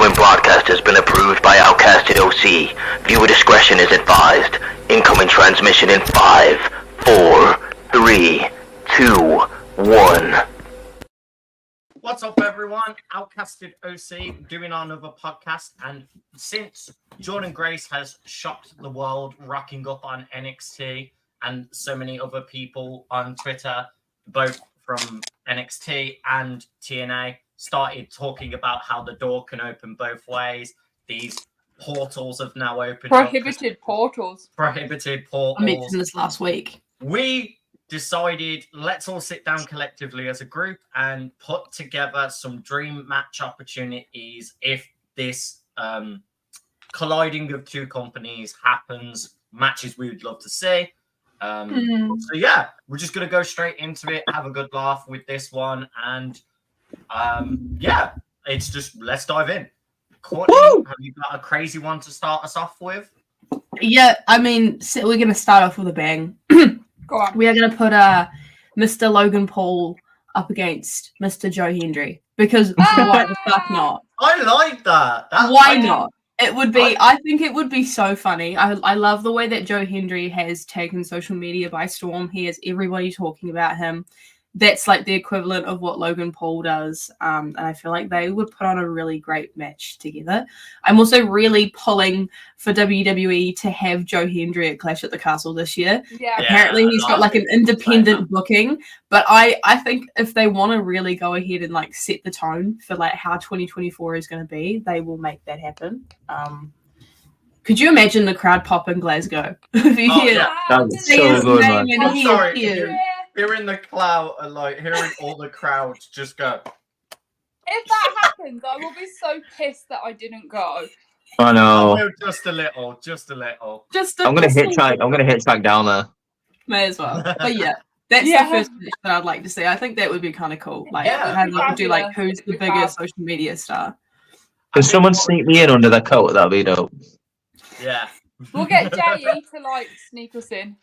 following broadcast has been approved by Outcasted OC. Viewer discretion is advised. Incoming transmission in 5, 4, 3, 2, 1. What's up, everyone? Outcasted OC doing our another podcast, and since Jordyanne Grace has shocked the world, rocking up on NXT, and so many other people on Twitter, both from NXT and TNA, started talking about how the door can open both ways. These portals have now opened. Prohibited portals. I mentioned this last week. We decided let's all sit down collectively as a group and put together some dream match opportunities if this colliding of two companies happens, matches we would love to see. So yeah, we're just gonna go straight into it, have a good laugh with this one, and yeah, it's just let's dive in. Courtney, have you got a crazy one to start us off with? Yeah, I mean, so we're gonna start off with a bang. Go on. We are gonna put Mr. Logan Paul up against Mr. Joe Hendry because why the fuck not? I like that. Why not? It would be. I think it would be so funny. I love the way that Joe Hendry has taken social media by storm. He has everybody talking about him. That's like the equivalent of what Logan Paul does. And I feel like they would put on a really great match together. I'm also really pulling for WWE to have Joe Hendry at Clash at the Castle this year. Yeah. Apparently he's got like an independent booking, but I think if they want to really go ahead and like set the tone for like how 2024 is going to be, they will make that happen. Could you imagine the crowd pop in Glasgow? If you hear That's say so his good, name man. and I'm he sorry, is here. hearing the cloud and like hearing all the crowds just go. If that happens, I will be so pissed that I didn't go. I know. Oh, just a little. I'm gonna hitchhike down there. May as well. But yeah, that's Yeah. the first match that I'd like to see. I think that would be kind of cool. Like, Yeah. I'd love to do like Fabulous. who's the biggest social media star. Can someone sneak me in under their coat? That'd be dope. Yeah. We'll get Jay to like sneak us in.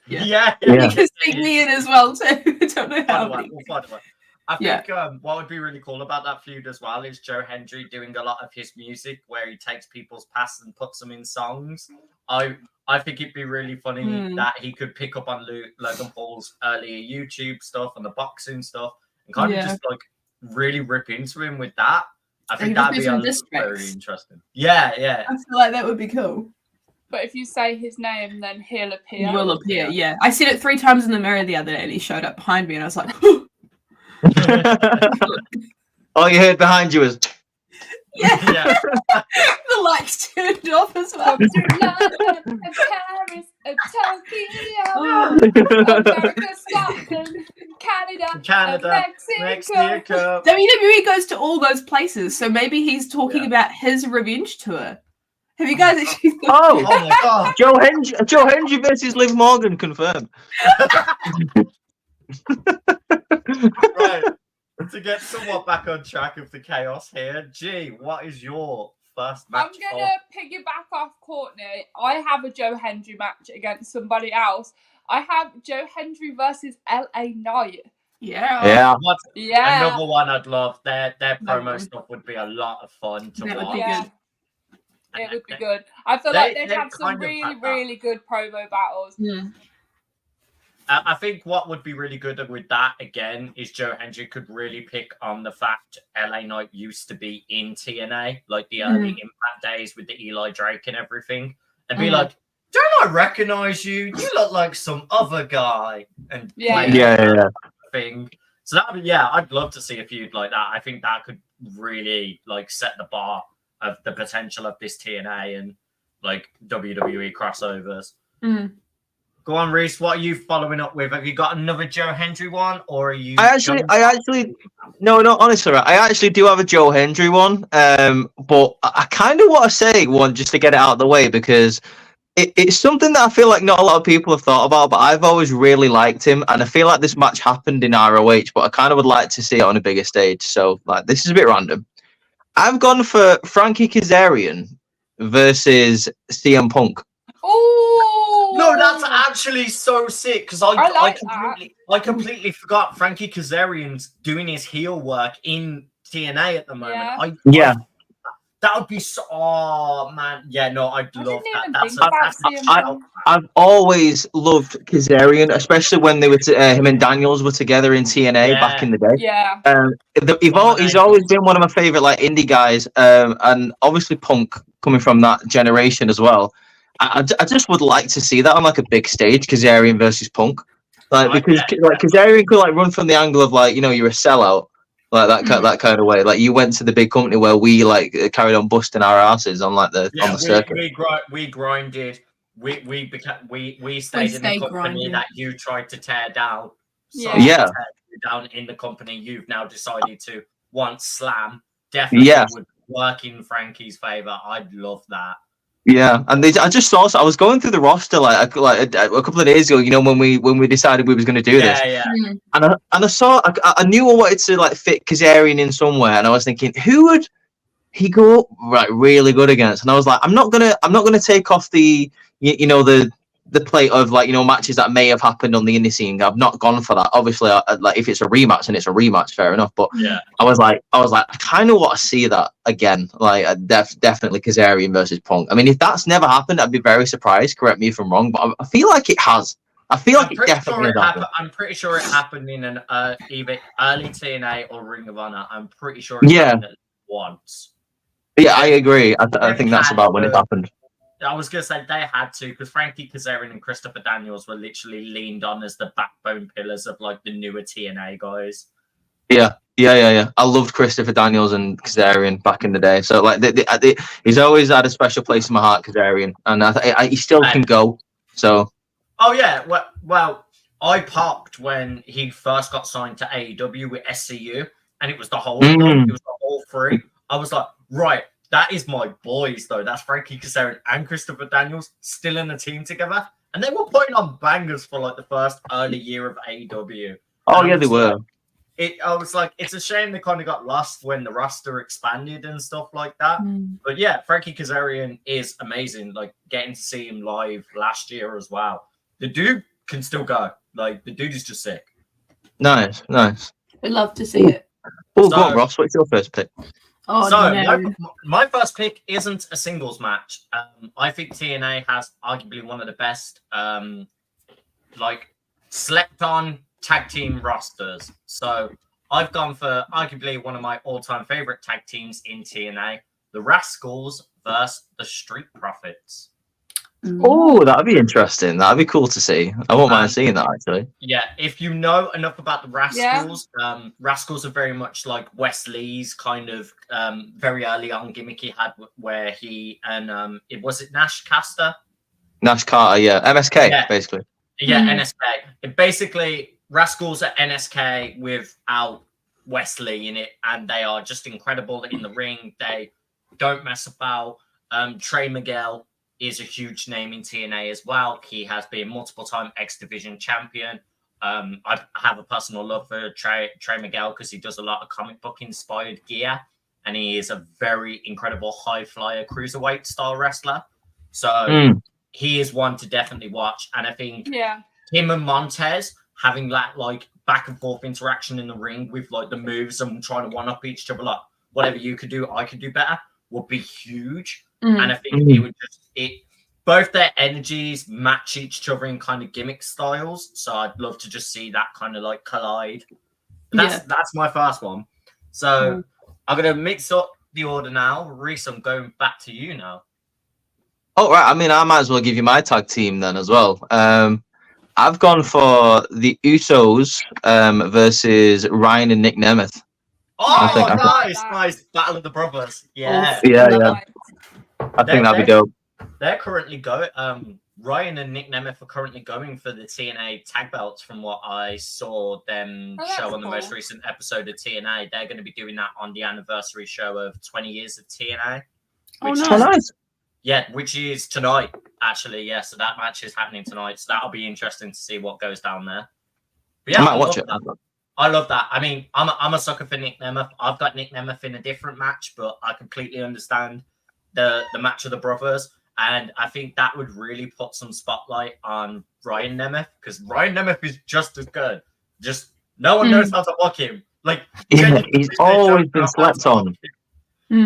Yeah. Yeah. You can sneak me in as well too. I don't know how. By the way. I think what would be really cool about that feud as well is Joe Hendry doing a lot of his music where he takes people's past and puts them in songs. I think it'd be really funny that he could pick up on Logan Paul's earlier YouTube stuff and the boxing stuff and kind of just like really rip into him with that. I think that'd be very interesting. Yeah. I feel like that would be cool. But if you say his name, then he'll appear. He will appear, yeah. I said it 3 times in the mirror the other day and he showed up behind me and I was like, All you heard behind you is. Yeah. the lights turned off as well. From London, and Paris, and Tokyo, America, Scotland, Canada, and Mexico. WWE goes to all those places, so maybe he's talking about his revenge tour. Have you guys actually Oh my god. Joe Hendry versus Liv Morgan confirmed. Right. To get somewhat back on track of the chaos here, G, what is your first match? I'm going to piggyback off Courtney. I have a Joe Hendry match against somebody else. I have Joe Hendry versus LA Knight. Yeah. Yeah. Another one I'd love. Their promo stuff would be a lot of fun to That would watch. be good. It would be good. I feel like they'd have some really good promo battles. Mm. I think what would be really good with that, again, is Joe Hendry could really pick on the fact LA Knight used to be in TNA, like the early Impact days with the Eli Drake and everything, and be like, don't I recognize you? You look like some other guy. And play that thing. So that would be, I'd love to see a feud like that. I think that could really like set the bar of the potential of this TNA and like WWE crossovers. Go on, Reese. What are you following up with? Have you got another Joe Hendry one, or are you? Honestly, I actually do have a Joe Hendry one. But I kind of want to say one just to get it out of the way because it's something that I feel like not a lot of people have thought about, but I've always really liked him, and I feel like this match happened in ROH, but I kind of would like to see it on a bigger stage. So, like, this is a bit random. I've gone for Frankie Kazarian versus CM Punk. Oh no, that's actually so sick because I completely forgot Frankie Kazarian's doing his heel work in TNA at the moment. Yeah. That would be so. Oh man, yeah, no, I'd I love didn't that. even That's think about that's CM not- Punk. I've always loved Kazarian, especially when they were him and Daniels were together in TNA back in the day. Yeah. He's always been one of my favorite like indie guys, and obviously Punk coming from that generation as well. I just would like to see that on like a big stage, Kazarian versus Punk, like because like Kazarian could like run from the angle of like you're a sellout, like that kind of way. Like you went to the big company where we like carried on busting our asses on like on the circuit. We grinded. We stayed in the company grinding. that you tried to tear down. So Yeah. to tear you down in the company you've now decided to once slam. Definitely would work in Frankie's favor. I'd love that. Yeah, and I just saw. I was going through the roster like a couple of days ago. When we decided we was going to do this, and I saw. I knew I wanted to like fit Kazarian in somewhere, and I was thinking, who would he go really good against? And I was like, I'm not gonna take off the the plate of like matches that may have happened on the indie scene. I've not gone for that. Obviously, like if it's a rematch and it's a rematch, fair enough. But I was like, I kind of want to see that again. Like definitely Kazarian versus Punk. I mean, if that's never happened, I'd be very surprised. Correct me if I'm wrong, but I feel like it has. I feel like it definitely has happened. I'm pretty sure it happened in an either early TNA or Ring of Honor. I'm pretty sure it happened at once. Yeah, I agree. I think that's about when it happened. I was going to say they had to, because Frankie Kazarian and Christopher Daniels were literally leaned on as the backbone pillars of like the newer TNA guys. Yeah. I loved Christopher Daniels and Kazarian back in the day. So like he's always had a special place in my heart, Kazarian, and he still can go. So. Oh yeah, well, I popped when he first got signed to AEW with SCU, and it was the whole it was the whole three. I was like, right. That is my boys, though. That's Frankie Kazarian and Christopher Daniels still in the team together. And they were putting on bangers for like the first early year of AEW. Oh, yeah, they were. I was like, it's a shame they kind of got lost when the roster expanded and stuff like that. But yeah, Frankie Kazarian is amazing. Like getting to see him live last year as well. The dude can still go. Like the dude is just sick. Nice. We'd love to see it. Oh, go on, Ross. What's your first pick? Oh, so no. my first pick isn't a singles match. I think TNA has arguably one of the best slept on tag team rosters. So I've gone for arguably one of my all-time favorite tag teams in TNA, the Rascals versus the Street Profits. Oh, that'd be interesting. That'd be cool to see. I won't mind seeing that actually. Yeah, if you know enough about the Rascals, Rascals are very much like Wes Lee's kind of very early on gimmick he had, where he and was it Nash Carter, MSK, basically. Yeah, NSK. It basically Rascals are NSK without Wes Lee in it, and they are just incredible in the ring. They don't mess about. Trey Miguel is a huge name in TNA as well. He has been multiple-time X Division champion. I have a personal love for Trey Miguel because he does a lot of comic book-inspired gear, and he is a very incredible high-flyer cruiserweight-style wrestler. So he is one to definitely watch. And I think him and Montez having that like back-and-forth interaction in the ring with like the moves and trying to one-up each other, like whatever you could do, I could do better, would be huge. And I think it would both their energies match each other in kind of gimmick styles. So I'd love to just see that kind of like collide. But that's my first one. So I'm gonna mix up the order now. Reese, I'm going back to you now. Oh right, I mean I might as well give you my tag team then as well. I've gone for the Usos versus Ryan and Nick Nemeth. Oh, nice. Battle of the Brothers. Yeah. I think that'd be dope. They're currently going. Ryan and Nick Nemeth are currently going for the TNA tag belts. From what I saw them show on the most recent episode of TNA, they're going to be doing that on the anniversary show of 20 years of TNA. Nice. Yeah, which is tonight, actually. Yeah, so that match is happening tonight. So that'll be interesting to see what goes down there. But yeah, I might watch it. I love that. I mean, I'm a sucker for Nick Nemeth. I've got Nick Nemeth in a different match, but I completely understand the match of the brothers. And I think that would really put some spotlight on Ryan Nemeth, because Ryan Nemeth is just as good. Just no one knows how to block him. Like, he's always been slept on.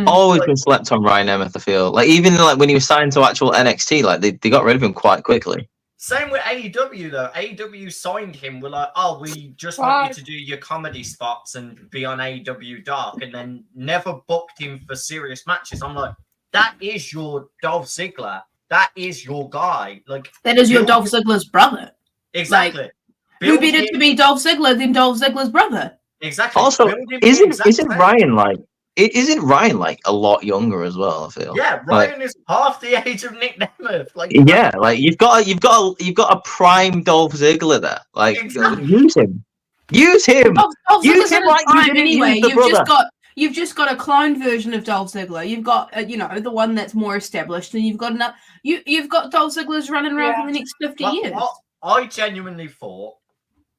Always been slept on, Ryan Nemeth, I feel. Like, even like when he was signed to actual NXT, like they got rid of him quite quickly. Same with AEW though. AEW signed him. We're like, oh, we just want you to do your comedy spots and be on AEW Dark, and then never booked him for serious matches. I'm like, that is your Dolph Ziggler. That is your guy. Like, that is your Dolph Ziggler's brother. Exactly. Like, who better to be Dolph Ziggler than Dolph Ziggler's brother? Exactly. Also, isn't Ryan like a lot younger as well? I feel. Yeah, Ryan is half the age of Nick Nemeth. Like, yeah, like you've got a prime Dolph Ziggler there. Like, use him. Use him like you didn't anyway. use the brother. You've just got a cloned version of Dolph Ziggler. You've got the one that's more established, and you've got enough. You've got Dolph Ziggler's running around for the next 50 years. I genuinely thought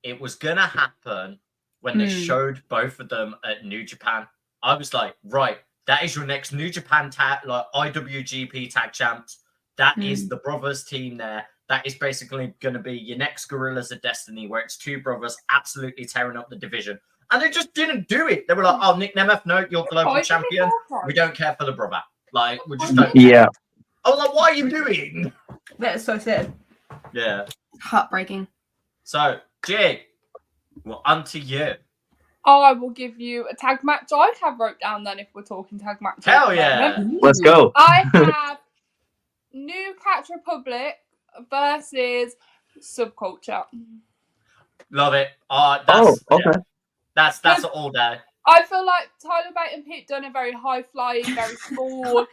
it was gonna happen when they showed both of them at New Japan. I was like, right, that is your next New Japan tag, like IWGP tag champs. That is the brothers team there. That is basically going to be your next Gorillas of Destiny, where it's two brothers absolutely tearing up the division. And they just didn't do it. They were like, oh, Nick Nemeth, no, you're global champion. We don't care for the brother. Like, we just don't care. Yeah. I was like, what are you doing? That is so sad. Yeah. Heartbreaking. So, Jig, well, on to you. I will give you a tag match I have wrote down then if we're talking tag matches. Hell yeah. Let's go. I have New Catch Republic versus Subculture. Love it. Okay. Yeah. That's all day. I feel like Tyler Bate and Pete done a very high flying, very small,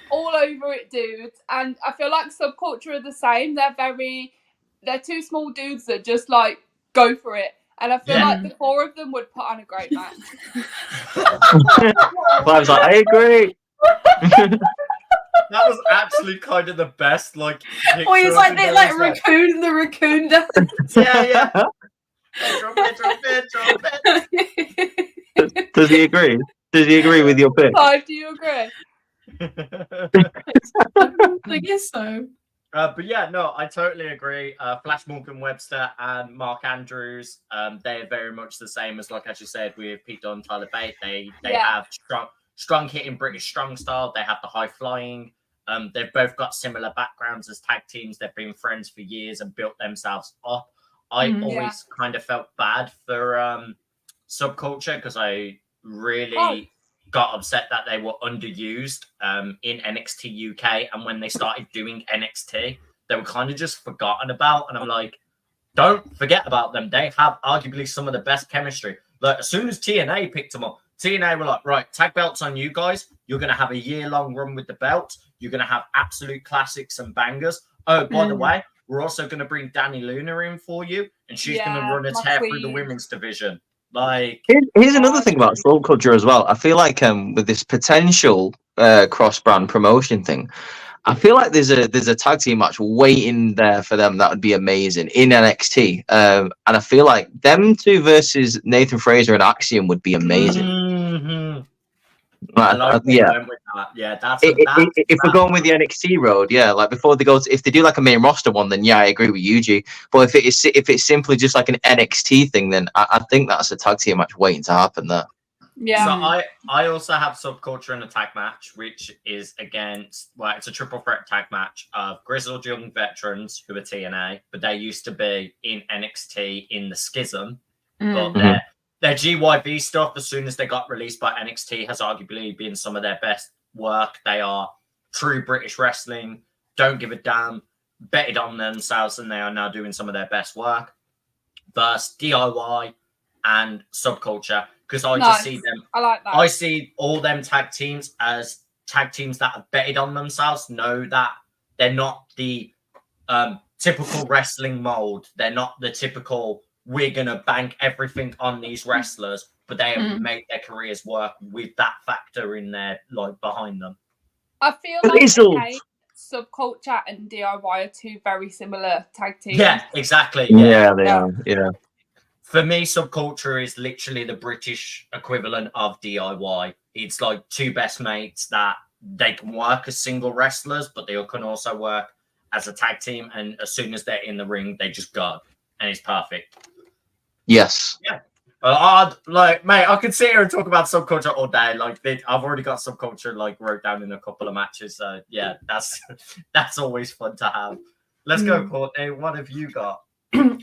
all over it dudes. And I feel like Subculture are the same. They're two small dudes that just like go for it. And I feel like the four of them would put on a great match. I was like, I agree. That was actually kind of the best, like. Oh, he's like that, like raccoon, the raccoon dance. Yeah. Does he agree? Does he agree with your pick? Do you agree? I guess so. But yeah, no, I totally agree. Flash Morgan Webster and Mark Andrews, they're very much the same as, like as you said, with Pete Dunne and Tyler Bate. They have strong hitting British strong style. They have the high flying. They've both got similar backgrounds as tag teams. They've been friends for years and built themselves up. I always kind of felt bad for Subculture because I really got upset that they were underused in NXT UK, and when they started doing NXT, they were kind of just forgotten about. And I'm like, don't forget about them. They have arguably some of the best chemistry. Like, as soon as TNA picked them up, TNA were like, right, tag belts on you guys. You're going to have a year-long run with the belt. You're going to have absolute classics and bangers. Oh, by the way, we're also going to bring Danny Luna in for you, and she's going to run a tear through the women's division. Like, here's another thing about Subculture as well. I feel like with this potential cross-brand promotion thing, I feel like there's a tag team match waiting there for them that would be amazing in NXT, and I feel like them two versus Nathan Fraser and Axiom would be amazing. If we're going with the NXT road, like before they go, if they do like a main roster one, then I agree with you, G. But if it's simply just like an NXT thing, then I think that's a tag team match waiting to happen there. Yeah. So I also have Subculture in a tag match, which is against, well, it's a triple threat tag match of grizzled young veterans who are TNA, but they used to be in NXT in the Schism, but their GYV stuff, as soon as they got released by NXT, has arguably been some of their best work. They are true British wrestling, don't give a damn, betted on themselves, and they are now doing some of their best work. Versus DIY and Subculture, because I just see them. I like that. I see all them tag teams as tag teams that have betted on themselves, know that they're not the typical wrestling mold. They're not the typical, we're going to bank everything on these wrestlers, but they have made their careers work with that factor in there, like, behind them. I feel like Subculture and DIY are two very similar tag teams. Yeah, exactly. Yeah, they are. Yeah. For me, Subculture is literally the British equivalent of DIY. It's like two best mates that they can work as single wrestlers, but they can also work as a tag team. And as soon as they're in the ring, they just go, and it's perfect. Yes. Yeah. Like, mate, I could sit here and talk about subculture all day. Like, I've already got subculture like wrote down in a couple of matches. So yeah, that's always fun to have. Let's go, Courtney. What have you got?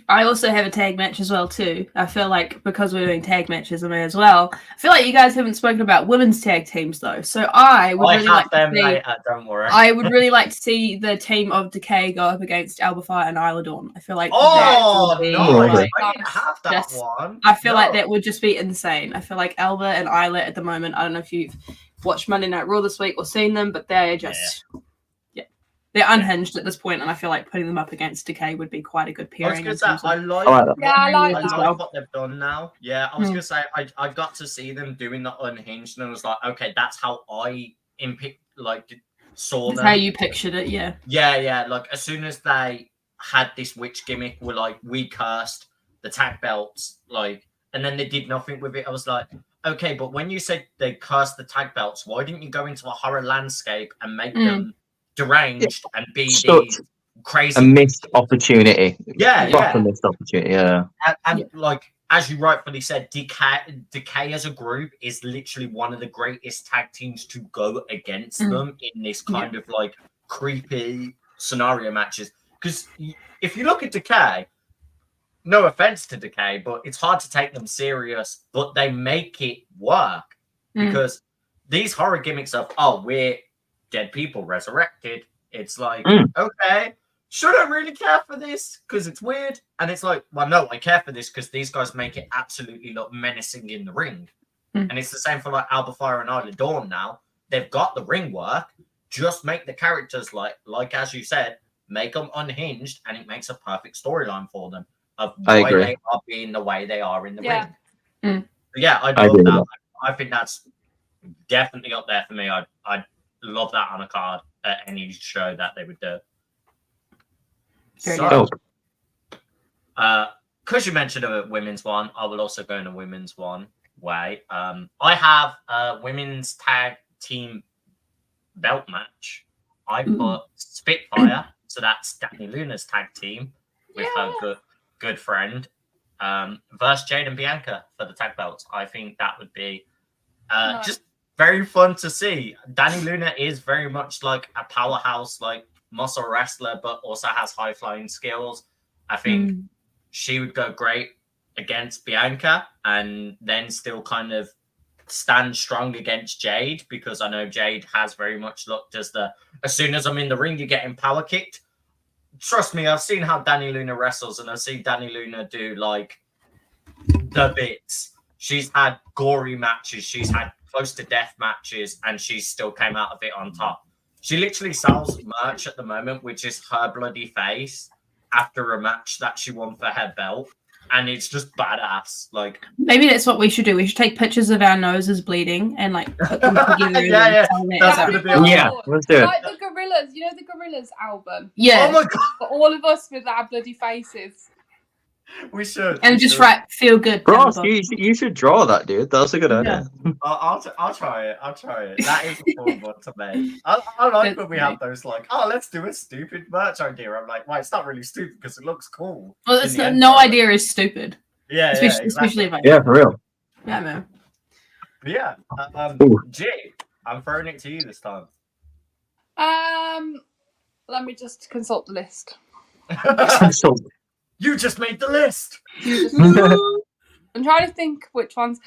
I also have a tag match as well too. I feel like because we're doing tag matches, I may as well. I feel like you guys haven't spoken about women's tag teams though, so I would really like to see. Don't worry. I would really like to see the team of Decay go up against Alba Fire and Isla Dawn. I feel like no, like, I didn't have that one. I feel like that would just be insane. I feel like Alba and Isla at the moment. I don't know if you've watched Monday Night Raw this week or seen them, but they're just. They're unhinged at this point, and I feel like putting them up against Decay would be quite a good pairing. I like what they've done now. Yeah, I was gonna say I got to see them doing the unhinged, and I was like, okay, that's how I saw them. How you pictured it, yeah. Yeah. Like as soon as they had this witch gimmick, were like, we cursed the tag belts, like, and then they did nothing with it. I was like, okay, but when you said they cursed the tag belts, why didn't you go into a horror landscape and make them deranged and be these crazy? A missed opportunity. Yeah. Missed opportunity, yeah. And like, as you rightfully said, Decay as a group is literally one of the greatest tag teams to go against them in this kind of like creepy scenario matches. Because if you look at Decay, no offense to Decay, but it's hard to take them serious, but they make it work because these horror gimmicks of, we're dead people resurrected. It's like, okay, should I really care for this? Because it's weird. And it's like, well, no, I care for this because these guys make it absolutely look menacing in the ring. And it's the same for like Alba Fire and Isla Dawn now. They've got the ring work. Just make the characters like as you said, make them unhinged, and it makes a perfect storyline for them of why they are being the way they are in the ring. Yeah, I love that. I think that's definitely up there for me. I'd love that on a card at any show that they would do. So, because you mentioned a women's one, I will also go in a women's one way. I have a women's tag team belt match. I put Spitfire, so that's Danny Luna's tag team with her good friend, versus Jade and Bianca for the tag belts. I think that would be just very fun to see. Danny Luna is very much like a powerhouse, like muscle wrestler, but also has high flying skills. I think she would go great against Bianca and then still kind of stand strong against Jade, because I know Jade has very much looked as soon as I'm in the ring, you're getting power kicked. Trust me, I've seen how Danny Luna wrestles, and I've seen Danny Luna do like the bits. She's had gory matches, she's had close to death matches, and she still came out of it on top. She literally sells merch at the moment, which is her bloody face after a match that she won for her belt, and it's just badass. Like, maybe that's what we should do. We should take pictures of our noses bleeding and like put them together. That's gonna be let's do it. Like the Gorillas, you know the Gorillas album. Yeah. Oh my god, For all of us with our bloody faces. we should. And just write feel good. Bro, you should draw that, dude. That's a good idea. I'll try it. That is a cool one to make. I like when we have those like, let's do a stupid merch idea. I'm like, well, it's not really stupid because it looks cool. Well, it's no idea is stupid. Yeah, especially if for real. Yeah, man. Yeah. Jay, I'm throwing it to you this time. Let me just consult the list. You just made the list. I'm trying to think which ones.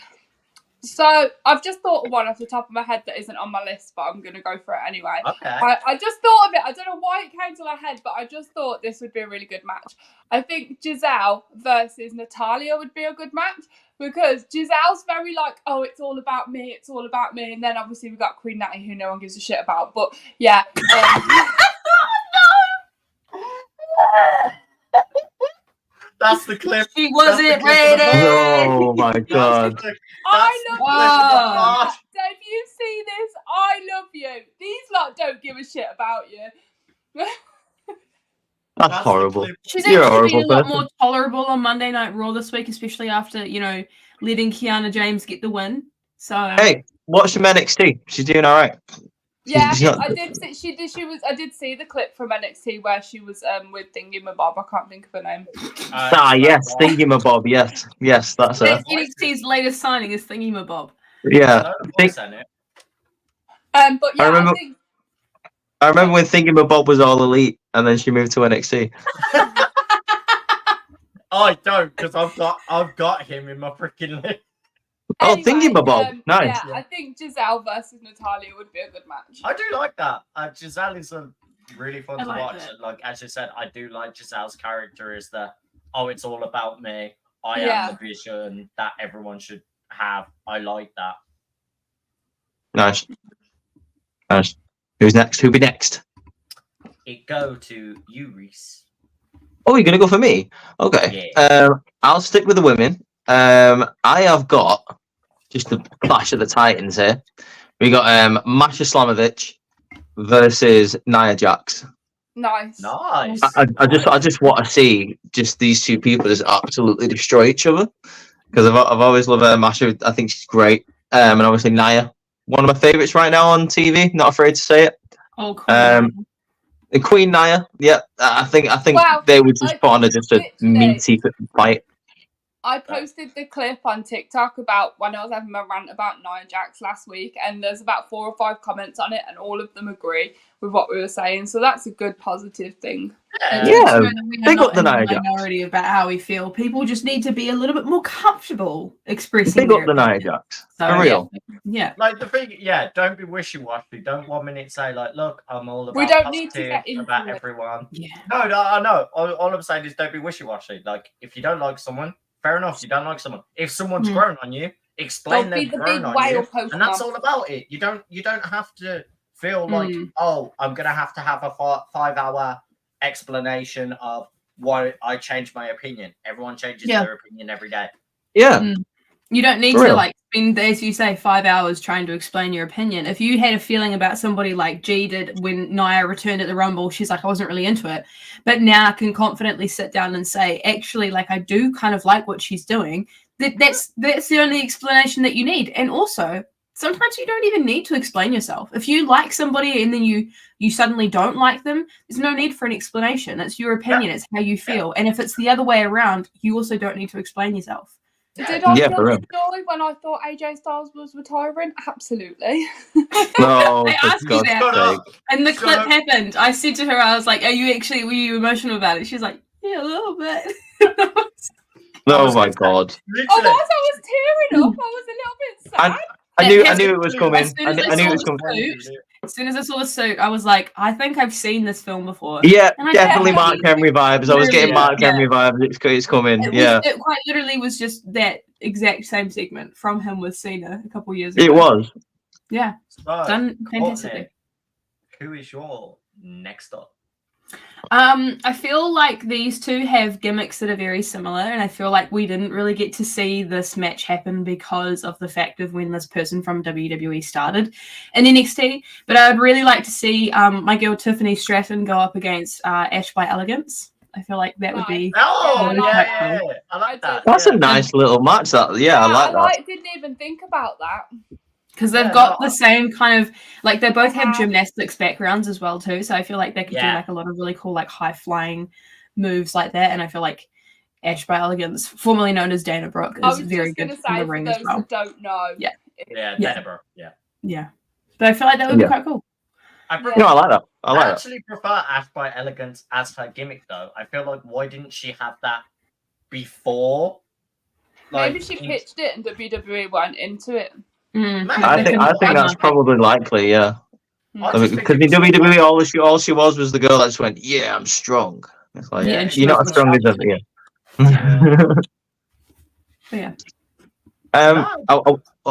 So I've just thought of one off the top of my head that isn't on my list, but I'm going to go for it anyway. Okay. I just thought of it. I don't know why it came to my head, but I just thought this would be a really good match. I think Giselle versus Natalia would be a good match, because Giselle's very like, it's all about me. And then obviously we've got Queen Natty, who no one gives a shit about. But yeah. That's the clip. She wasn't ready. Oh my god. I love you. So if you see this, I love you. These lot don't give a shit about you. That's horrible. She's actually been a lot more tolerable on Monday Night Raw this week, especially after, letting Kiana James get the win. So hey, watch some NXT. She's doing all right. Yeah, She's not- I did see she did. She was. I did see the clip from NXT where she was with Thingamabob. I can't think of her name. Yes, Thingamabob. Yes, that's her. That's NXT's latest signing is Thingamabob. Yeah, Voice in it. But yeah, remember- I think I remember when Thingamabob was all elite, and then she moved to NXT. I don't, because I've got him in my freaking list. Oh, Thingamabob, nice. Yeah, I think Giselle versus Natalia would be a good match. I do like that. Giselle is a really fun to like watch. it. And like as you said, I do like Giselle's character is that it's all about me. I Yeah. am the vision that everyone should have. I like that. Nice. Who's next? Who'll be next? It go to you, Reese. Oh, you're gonna go for me? Okay. I'll stick with the women. I have got just the clash of the titans here. We got Masha Slamovich versus Nia Jax. Nice. Nice. I just want to see just these two people just absolutely destroy each other because I've always loved Masha. I think she's great. And obviously Nia, one of my favorites right now on TV. Not afraid to say it. Oh, cool. The Queen Nia, yeah, I think Wow, they would just put on just a literally- meaty fight. I posted the clip on TikTok about when I was having my rant about Nia Jax last week, and there's about 4 or 5 comments on it, and all of them agree with what we were saying. So that's a good positive thing. And Yeah, to show that we are big not up the in the Nia Jax. minority about how we feel. People just need to be a little bit more comfortable expressing Big their up the Nia opinion. Jax, So, for real. Yeah. Like the thing, yeah, don't be wishy-washy. Don't 1 minute say like, look, I'm all about We don't need to positive get into about it. everyone. Yeah. No, I know. All I'm saying is don't be wishy-washy. Like, if you don't like someone, fair enough, you don't like someone. If someone's grown on you, explain Don't be they've the grown big on whale you, Pokemon. and that's all about it. You don't have to feel like, oh, I'm gonna have to have a 5-hour explanation of why I changed my opinion. Everyone changes Yeah. their opinion every day. Yeah, You don't need For to real. like spend, as you say, 5 hours trying to explain your opinion. If you had a feeling about somebody like G did when Nia returned at the Rumble, she's like, I wasn't really into it, but now I can confidently sit down and say, actually, like I do kind of like what she's doing. That's the only explanation that you need. And also, sometimes you don't even need to explain yourself. If you like somebody and then you suddenly don't like them, there's no need for an explanation. It's your opinion. It's how you feel. And if it's the other way around, you also don't need to explain yourself. Did I Yeah, feel for real. the joy when I thought AJ Styles was retiring? Absolutely. no, They for asked me God's that. Shut sake. up. And the Shut clip up. happened. I said to her, I was like, were you emotional about it? She's like, yeah, a little bit. Oh my God, Oh, Literally. whilst I was tearing up, I was a little bit sad. I knew As it was coming. soon I as knew, I I knew saw it was the coming. suit, as soon as I saw the suit, I was like, I think I've seen this film before. Yeah, And I definitely can't Mark believe Henry vibes. I was getting Literally, Mark yeah. Henry vibes. It's coming. It Yeah, it quite literally was just that exact same segment from him with Cena a couple years ago. it was. Yeah, So, done fantastically. Courtney, who is your next up? I feel like these two have gimmicks that are very similar, and I feel like we didn't really get to see this match happen because of the fact of when this person from WWE started in NXT. But I would really like to see my girl Tiffany Stratton go up against Ash by Elegance. I feel like that would be. Oh, Yeah, yeah, quite I like that. That's yeah. a nice little match. That I like that. Didn't even think about that. Because they've Yeah, got no, the same kind of, like, they both have Uh-huh. gymnastics backgrounds as well too, so I feel like they could do Yeah. like a lot of really cool like high flying moves like that. And I feel like Ash by Elegance, formerly known as Dana Brooke, I is was very just good going to in say, the for ring those as well. that don't know. Yeah. Yeah, Yeah. Denver. Yeah. Yeah, but I feel like that would be Yeah. quite cool. I, prefer, No, I like that. I I like that. actually prefer Ash by Elegance as her gimmick, though. I feel like why didn't she have that before? Maybe she pitched it and WWE weren't into it. Mm. Man, I think that's probably likely. Yeah, I just think because it in was so WWE, all she was the girl that just went, "Yeah, I'm strong." It's like, Yeah, and she you're not was as strong as sharp. them. Yeah. But yeah.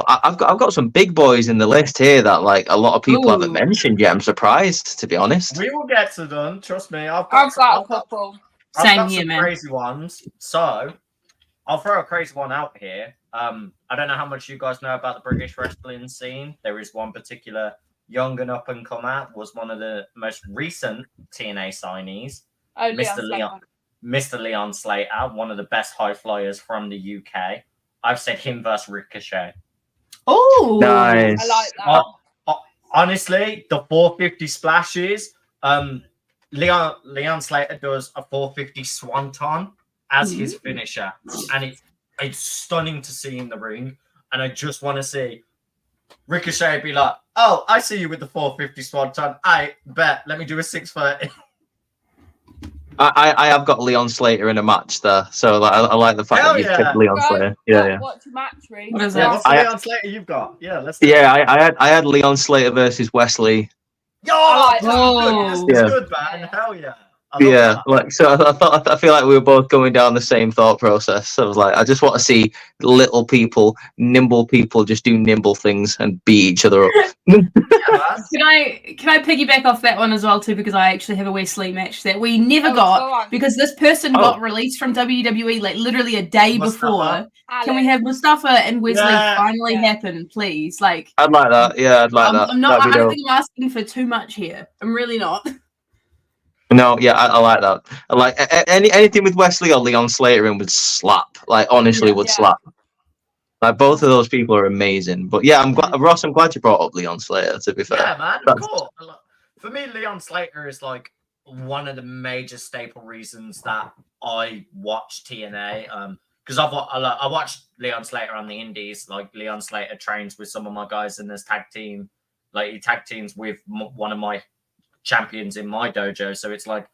I've got some big boys in the list here that like a lot of people haven't Ooh. mentioned yet. I'm surprised, to be honest. We will get to them. Trust me. I've got a couple. Same got here, some man. crazy ones. So I'll throw a crazy one out here. I don't know how much you guys know about the British wrestling scene. There is one particular young and up and comer, was one of the most recent TNA signees, Oh, Mr. Leon Slater, one of the best high flyers from the UK. I've said him versus Ricochet. Oh, Nice. I like that. honestly, the 450 splashes. Leon Slater does a 450 swanton as his finisher, and it's stunning to see in the ring. And I just want to see Ricochet be like, "Oh, I see you with the 450 swanton. I bet. Let me do a 630." I have got Leon Slater in a match there, so like, I like the fact Hell that you've yeah. picked Leon Slater. Yeah. What's your match, Reece? What is Yeah, that? what's the Leon Slater you've got? Yeah, let's. I had Leon Slater versus Wesley. Yo, like that's that. good. It's Yeah. good, man. Hell yeah. Yeah, like so. I feel like we were both going down the same thought process. So I was like, I just want to see little people, nimble people, just do nimble things and beat each other up. Man. Can I piggyback off that one as well too? Because I actually have a Wesley match that we never go got on. because this person got released from WWE like literally a day Mustafa. before. Can we have Mustafa and Wesley finally Yeah. happen, please? Like, I'd like that. Yeah, I'd like that. I'm not. I That'd be don't dope. think I'm asking for too much here. I'm really not. No, yeah, I like that. I like anything with Wesley or Leon Slater in would slap. Like honestly, would Yeah. slap. Like both of those people are amazing. But yeah, I'm glad, Ross. I'm glad you brought up Leon Slater. To be fair, Yeah, man. Of course. For me, Leon Slater is like one of the major staple reasons that I watch TNA. Because I watched Leon Slater on the Indies. Like Leon Slater trains with some of my guys in this tag team. Like he tag teams with one of my champions in my dojo. So it's like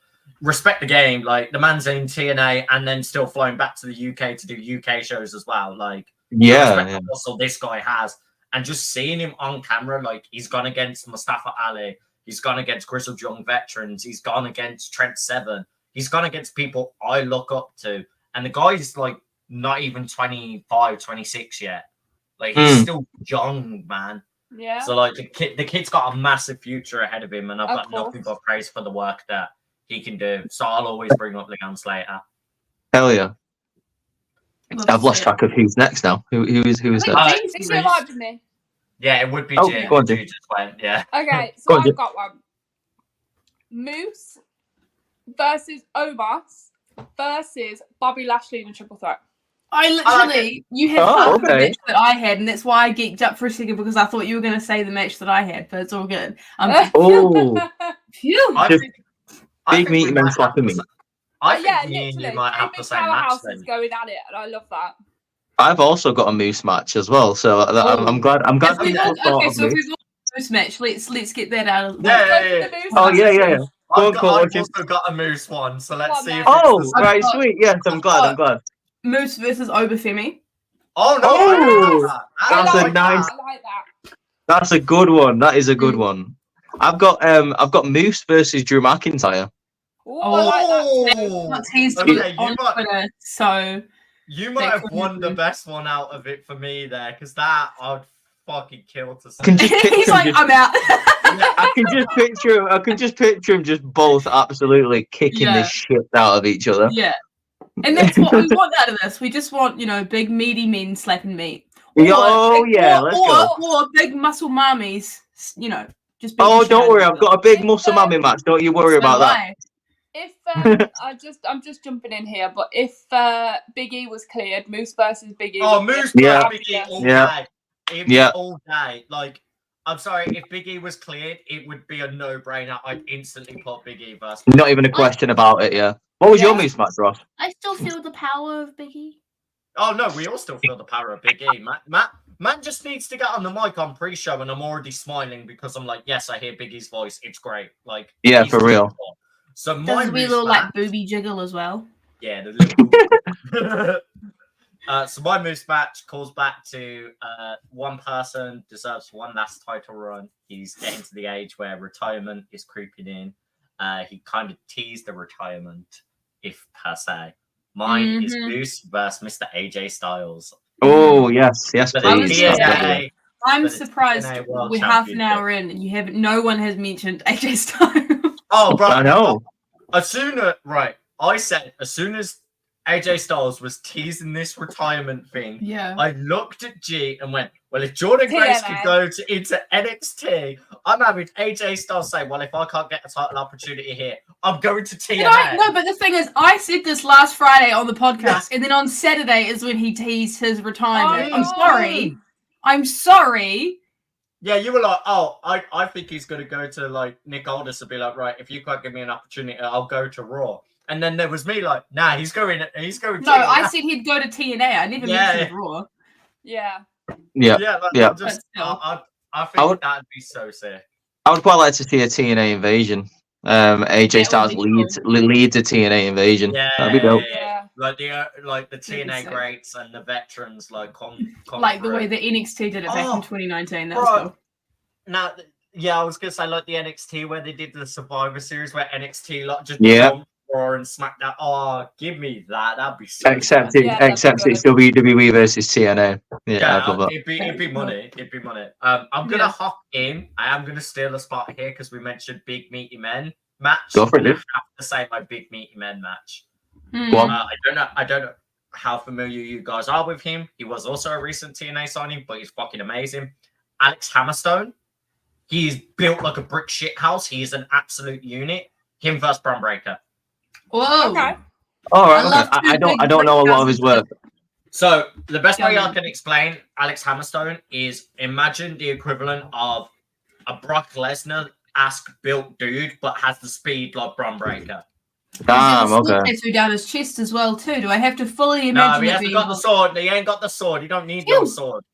respect the game. Like the man's in TNA and then still flying back to the UK to do UK shows as well. Like respect the hustle this guy has. And just seeing him on camera, like he's gone against Mustafa Ali, he's gone against grizzled young veterans, he's gone against Trent Seven, he's gone against people I look up to. And the guy's like not even 25, 26 yet. Like he's still young, man. Yeah. So like the kid's got a massive future ahead of him, and I've Of got nothing course. but praise for the work that he can do. So I'll always bring up Leon Slater. hell yeah. Love I've to lost see it. track of who's next now. Who is that? James is alive with me. Yeah, it would be Oh, Jay. go on, Jay Jay. just went, yeah. Okay, so Go on, Jay. I've got one. Moose versus Omos versus Bobby Lashley in a triple threat. I literally, you had half the okay. match that I had, and that's why I geeked up for a second because I thought you were going to say the match that I had, but it's all good. Oh, Phew. I Just think, big we meaty men might slapping have me. I think yeah, me and literally. you might have the Two same match powerhouses then. going at it, and I love that. I've also got a Moose match as well. So I'm glad. I'm glad If we've people all- thought okay, of so if Moose. we've all this match, let's get that out of the Yeah, way. yeah, yeah. The Moose Oh match. yeah. Go on, I've Coach. also got a Moose one, so let's Come see on, if man. it's the same. Right, got- sweet. Yes, I'm glad. Moose versus Obafemi. Oh no! Oh, I that's like a that. nice- I like that. That's a good one. That is a good one. I've got Moose versus Drew McIntyre. Ooh, I like that. Oh, What he's okay, on Twitter, so you might That have could won the happen. best one out of it for me there, because that I'd fucking kill to see. I can just picture he's him like, just- I'm out. I can just picture him just both absolutely kicking Yeah. the shit out of each other. Yeah. And that's what we want out of this. We just want, big meaty men slapping meat. Let's go. Or big muscle mummies, just beating Oh, shit don't out worry, of I've got a big muscle mammy match. Don't you worry So about do that. I. If I'm just jumping in here, but if Big E was cleared, Moose versus Big E. Oh, would be Moose Yeah. versus Big E all Yeah. day. It'd be Yeah. all day. Like, I'm sorry, if Big E was cleared, it would be a no-brainer. I'd instantly put Big E versus. Not even a question about it, yeah. What was your Yeah. Moose match, Ross? I still feel the power of Biggie. Oh no, we all still feel the power of Big E. Matt just needs to get on the mic on pre-show, and I'm already smiling because I'm like, yes, I hear Big E's voice. It's great. Like, Yeah, he's for real. wonderful. So Does my a wee Moose little match- booby jiggle as well. Yeah, the little. So my Moose match calls back to one person deserves one last title run. He's getting to the age where retirement is creeping in. He kind of teased the retirement, if per se. Mine is Moose versus Mr. AJ Styles. Oh, yes, For the please. TNA. I'm But it's surprised TNA World we're half an Championship. hour in and you haven't. No one has mentioned AJ Styles. Oh, bro. I know. I said, as soon as AJ Styles was teasing this retirement thing, Yeah. I looked at G and went, well, if Jordyanne Grace could TNA. go into NXT, I'm having AJ Styles say, well, if I can't get a title opportunity here, I'm going to TNA. No, but the thing is, I said this last Friday on the podcast, and then on Saturday is when he teased his retirement. Oh, I'm no. sorry. Yeah, you were like, oh, I think he's going to go to like Nick Aldis and be like, right, if you can't give me an opportunity, I'll go to Raw. And then there was me like, nah, he's going. No, TNA. I said he'd go to TNA. I never mentioned Raw. Yeah. Yeah, Yeah, like, yeah. Just, But still. I think would- that'd be so sick. I would quite like to see a TNA invasion. AJ That Styles would be leads a TNA invasion. Yeah, That'd be dope. Yeah. like the That'd be TNA sick. greats and the veterans like come Like the through. way that NXT did it back Oh, in 2019. That was bro. cool. Now, yeah, I was gonna say like the NXT where they did the Survivor Series where NXT like just Yeah. jumped Raw and SmackDown. Oh, give me that. That'd be so Except sick. it, Yeah, that'd except be it's WWE versus TNA. Yeah, I'd love that. It'd be money. It'd be money. I'm gonna hop in. I am gonna steal a spot here because we mentioned big meaty men match. Go for it, I dude. have to say my big meaty men match. Mm. Go on. I don't know how familiar you guys are with him. He was also a recent TNA signing, but he's fucking amazing. Alex Hammerstone. He's built like a brick shit house. He's an absolute unit. Him versus Bron Breakker. Whoa. Okay. All right. I love Okay. I two don't. big I don't know a lot of his breakdowns. work. So the best way Go I on. can explain Alex Hammerstone is imagine the equivalent of a Brock Lesnar-esque built dude, but has the speed like Bron Breakker. Damn. He's got a sword Okay. tattoo down his chest as well too. Do I have to fully No, imagine he it hasn't being got the sword. He ain't got the sword. You don't need no Phew. sword.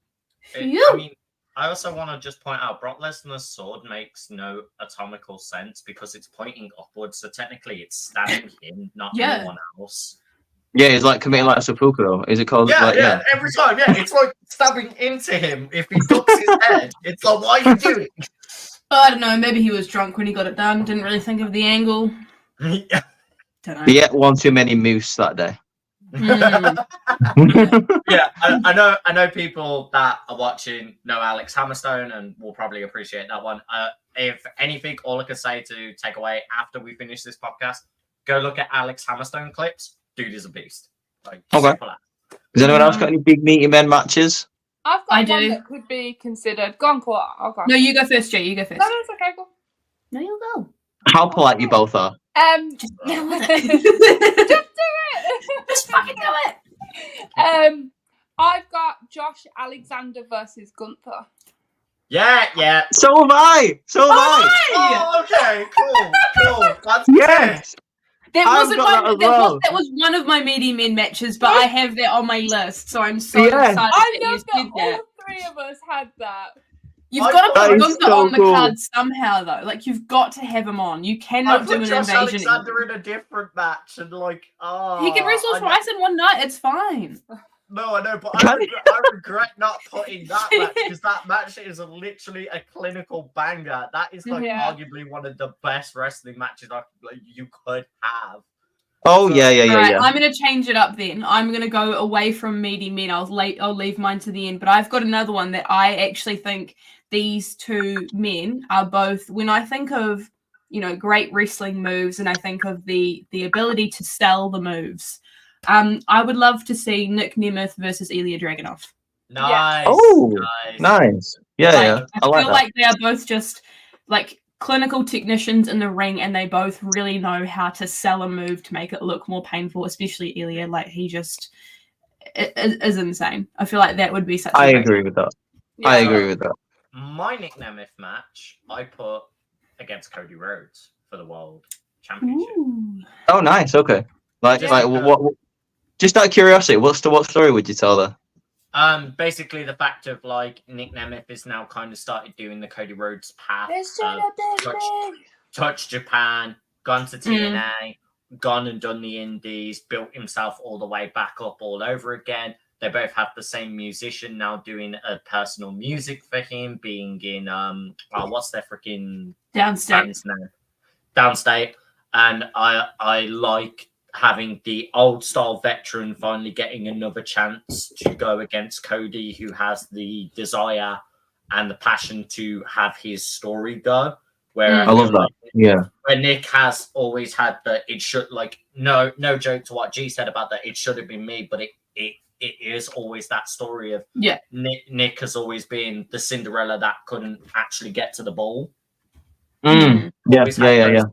Phew. I mean, I also want to just point out Brock Lesnar's sword makes no atomical sense because it's pointing upwards. So technically, it's stabbing him, not Yeah. anyone else. Yeah, he's like committing like seppuku though. Is it called? Yeah, like, yeah, every time. Yeah, it's like stabbing into him if he ducks his head. It's like, what are you doing? Oh, I don't know. Maybe he was drunk when he got it done. Didn't really think of the angle. Don't know. He ate one too many moose that day. Mm. Yeah, I know people that are watching know Alex Hammerstone and will probably appreciate that one. If anything, all I can say to take away after we finish this podcast, go look at Alex Hammerstone clips. Dude is a beast. Like, Okay. simple as. Has anyone else got any big meaty men matches? I've got I one do. that could be considered. Go on, Court. I'll go. No, you go first, Jay. You go first. No, it's okay. Go. No, you go. How polite you both are. Just get on with Just do it. it. Just fucking do it. I've got Josh Alexander versus Gunther. Yeah. So have I. So have I. Oh, okay, cool. That's Yes. That I've wasn't got my, that as well. that was one of my meaty men matches, but I have that on my list, so I'm so Yes. excited I that you love said that all that. three of us had that. You've I got to thought- put That is Gunther so on the cool. card somehow, though. Like, you've got to have him on. You I cannot do put an Josh invasion. Alexander in a different match and like, He can wrestle I know- twice in one night. It's fine. No, I know, but Can- I regret not putting that match because that match is literally a clinical banger. That is like Yeah. arguably one of the best wrestling matches you could have. Oh yeah. Right, I'm going to change it up then. I'm going to go away from meaty men. I'll leave mine to the end, but I've got another one that I actually think these two men are both, when I think of, great wrestling moves and I think of the ability to sell the moves, I would love to see Nick Nemeth versus Ilya Dragunov. Nice. Oh, nice. Nice. Yeah, Like, yeah. I I like feel that. like they are both just like clinical technicians in the ring, and they both really know how to sell a move to make it look more painful. Especially Ilya, like he just is insane. I feel like that would be such. I a great agree with that. Yeah. I agree with that. My Nick Nemeth match I put against Cody Rhodes for the World Championship. Ooh. Oh, nice. Okay. Like, Yeah. what? Just out of curiosity, what story would you tell there? Basically the fact of like Nick Nemeth is now kind of started doing the Cody Rhodes path. It's of touch Japan, gone to TNA, gone and done the indies, built himself all the way back up all over again. They both have the same musician now doing a personal music for him, being in what's their freaking Downstate. band's name? Downstate. And I like having the old style veteran finally getting another chance to go against Cody, who has the desire and the passion to have his story go. Where Mm. I I feel love that. like Yeah. where Nick has always had the it should like no joke to what G said about that it should have been me, but it is always that story of Yeah. Nick has always been the Cinderella that couldn't actually get to the ball. Mm. Yeah. Always had Yeah. those-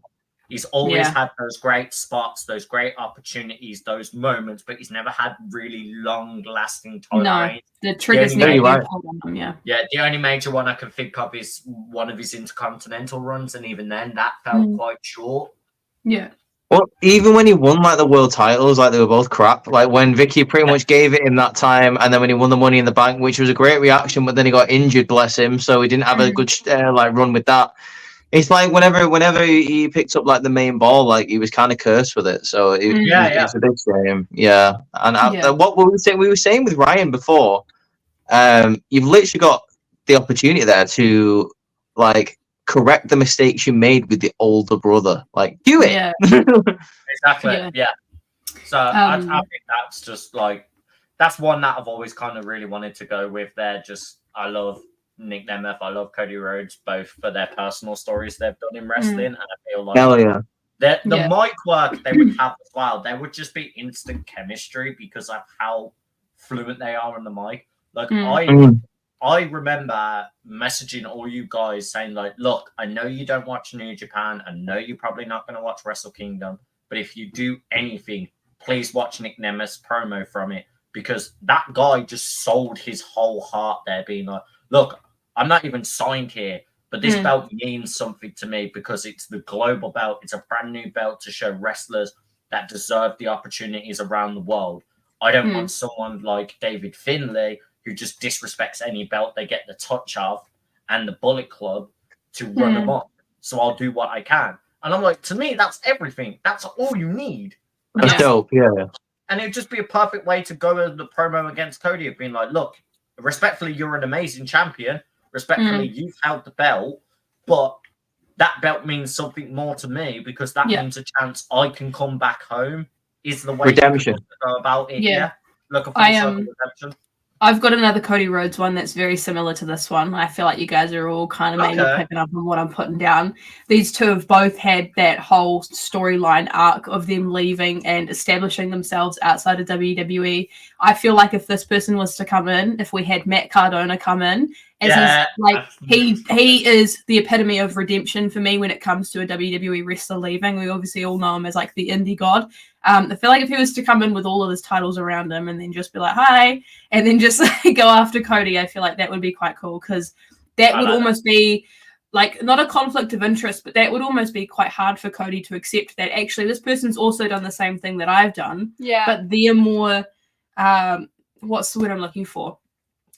He's always had those great spots, those great opportunities, those moments, but he's never had really long-lasting title reigns. The trigger's never been pulled on him, Yeah, the only major one I can think of is one of his Intercontinental runs, and even then, that felt quite short. Yeah. Well, even when he won like the world titles, like they were both crap. Like when Vicky pretty much gave it in that time, and then when he won the Money in the Bank, which was a great reaction, but then he got injured, bless him, so he didn't have a good like run with that. It's like whenever he picked up like the main ball, like he was kind of cursed with it. So it's a big shame. Yeah, and what we were saying with Ryan before, you've literally got the opportunity there to like correct the mistakes you made with the older brother. Like, do it. Yeah. Exactly. Yeah. So I think that's just like that's one that I've always kind of really wanted to go with. There, just I love Nick Nemeth, I love Cody Rhodes, both for their personal stories they've done in wrestling, and I feel like the mic work they would have as well. There would just be instant chemistry because of how fluent they are on the mic. Like I remember messaging all you guys saying like, look, I know you don't watch New Japan. I know you're probably not going to watch Wrestle Kingdom. But if you do anything, please watch Nick Nemeth's promo from it. Because that guy just sold his whole heart there, being like, look, I'm not even signed here, but this belt means something to me because it's the global belt. It's a brand new belt to show wrestlers that deserve the opportunities around the world. I don't want someone like David Finlay who just disrespects any belt they get the touch of and the Bullet Club to run them up. So I'll do what I can. And I'm like, to me, that's everything. That's all you need. That's dope, yeah. And it'd just be a perfect way to go as the promo against Cody of being like, look, respectfully, you're an amazing champion. Respectfully, you've held the belt, but that belt means something more to me because that means a chance I can come back home is the way redemption to go about it. Yeah. Look, a full circle redemption. I've got another Cody Rhodes one that's very similar to this one. I feel like you guys are all kind of maybe picking up on what I'm putting down. These two have both had that whole storyline arc of them leaving and establishing themselves outside of WWE. I feel like if this person was to come in, if we had Matt Cardona come in, as he is the epitome of redemption for me when it comes to a WWE wrestler leaving. We obviously all know him as like the indie god. I feel like if he was to come in with all of his titles around him and then just be like, hi, and then just go after Cody, I feel like that would be quite cool because that would almost be like not a conflict of interest, but that would almost be quite hard for Cody to accept that actually this person's also done the same thing that I've done. Yeah. But they're more, what's the word I'm looking for?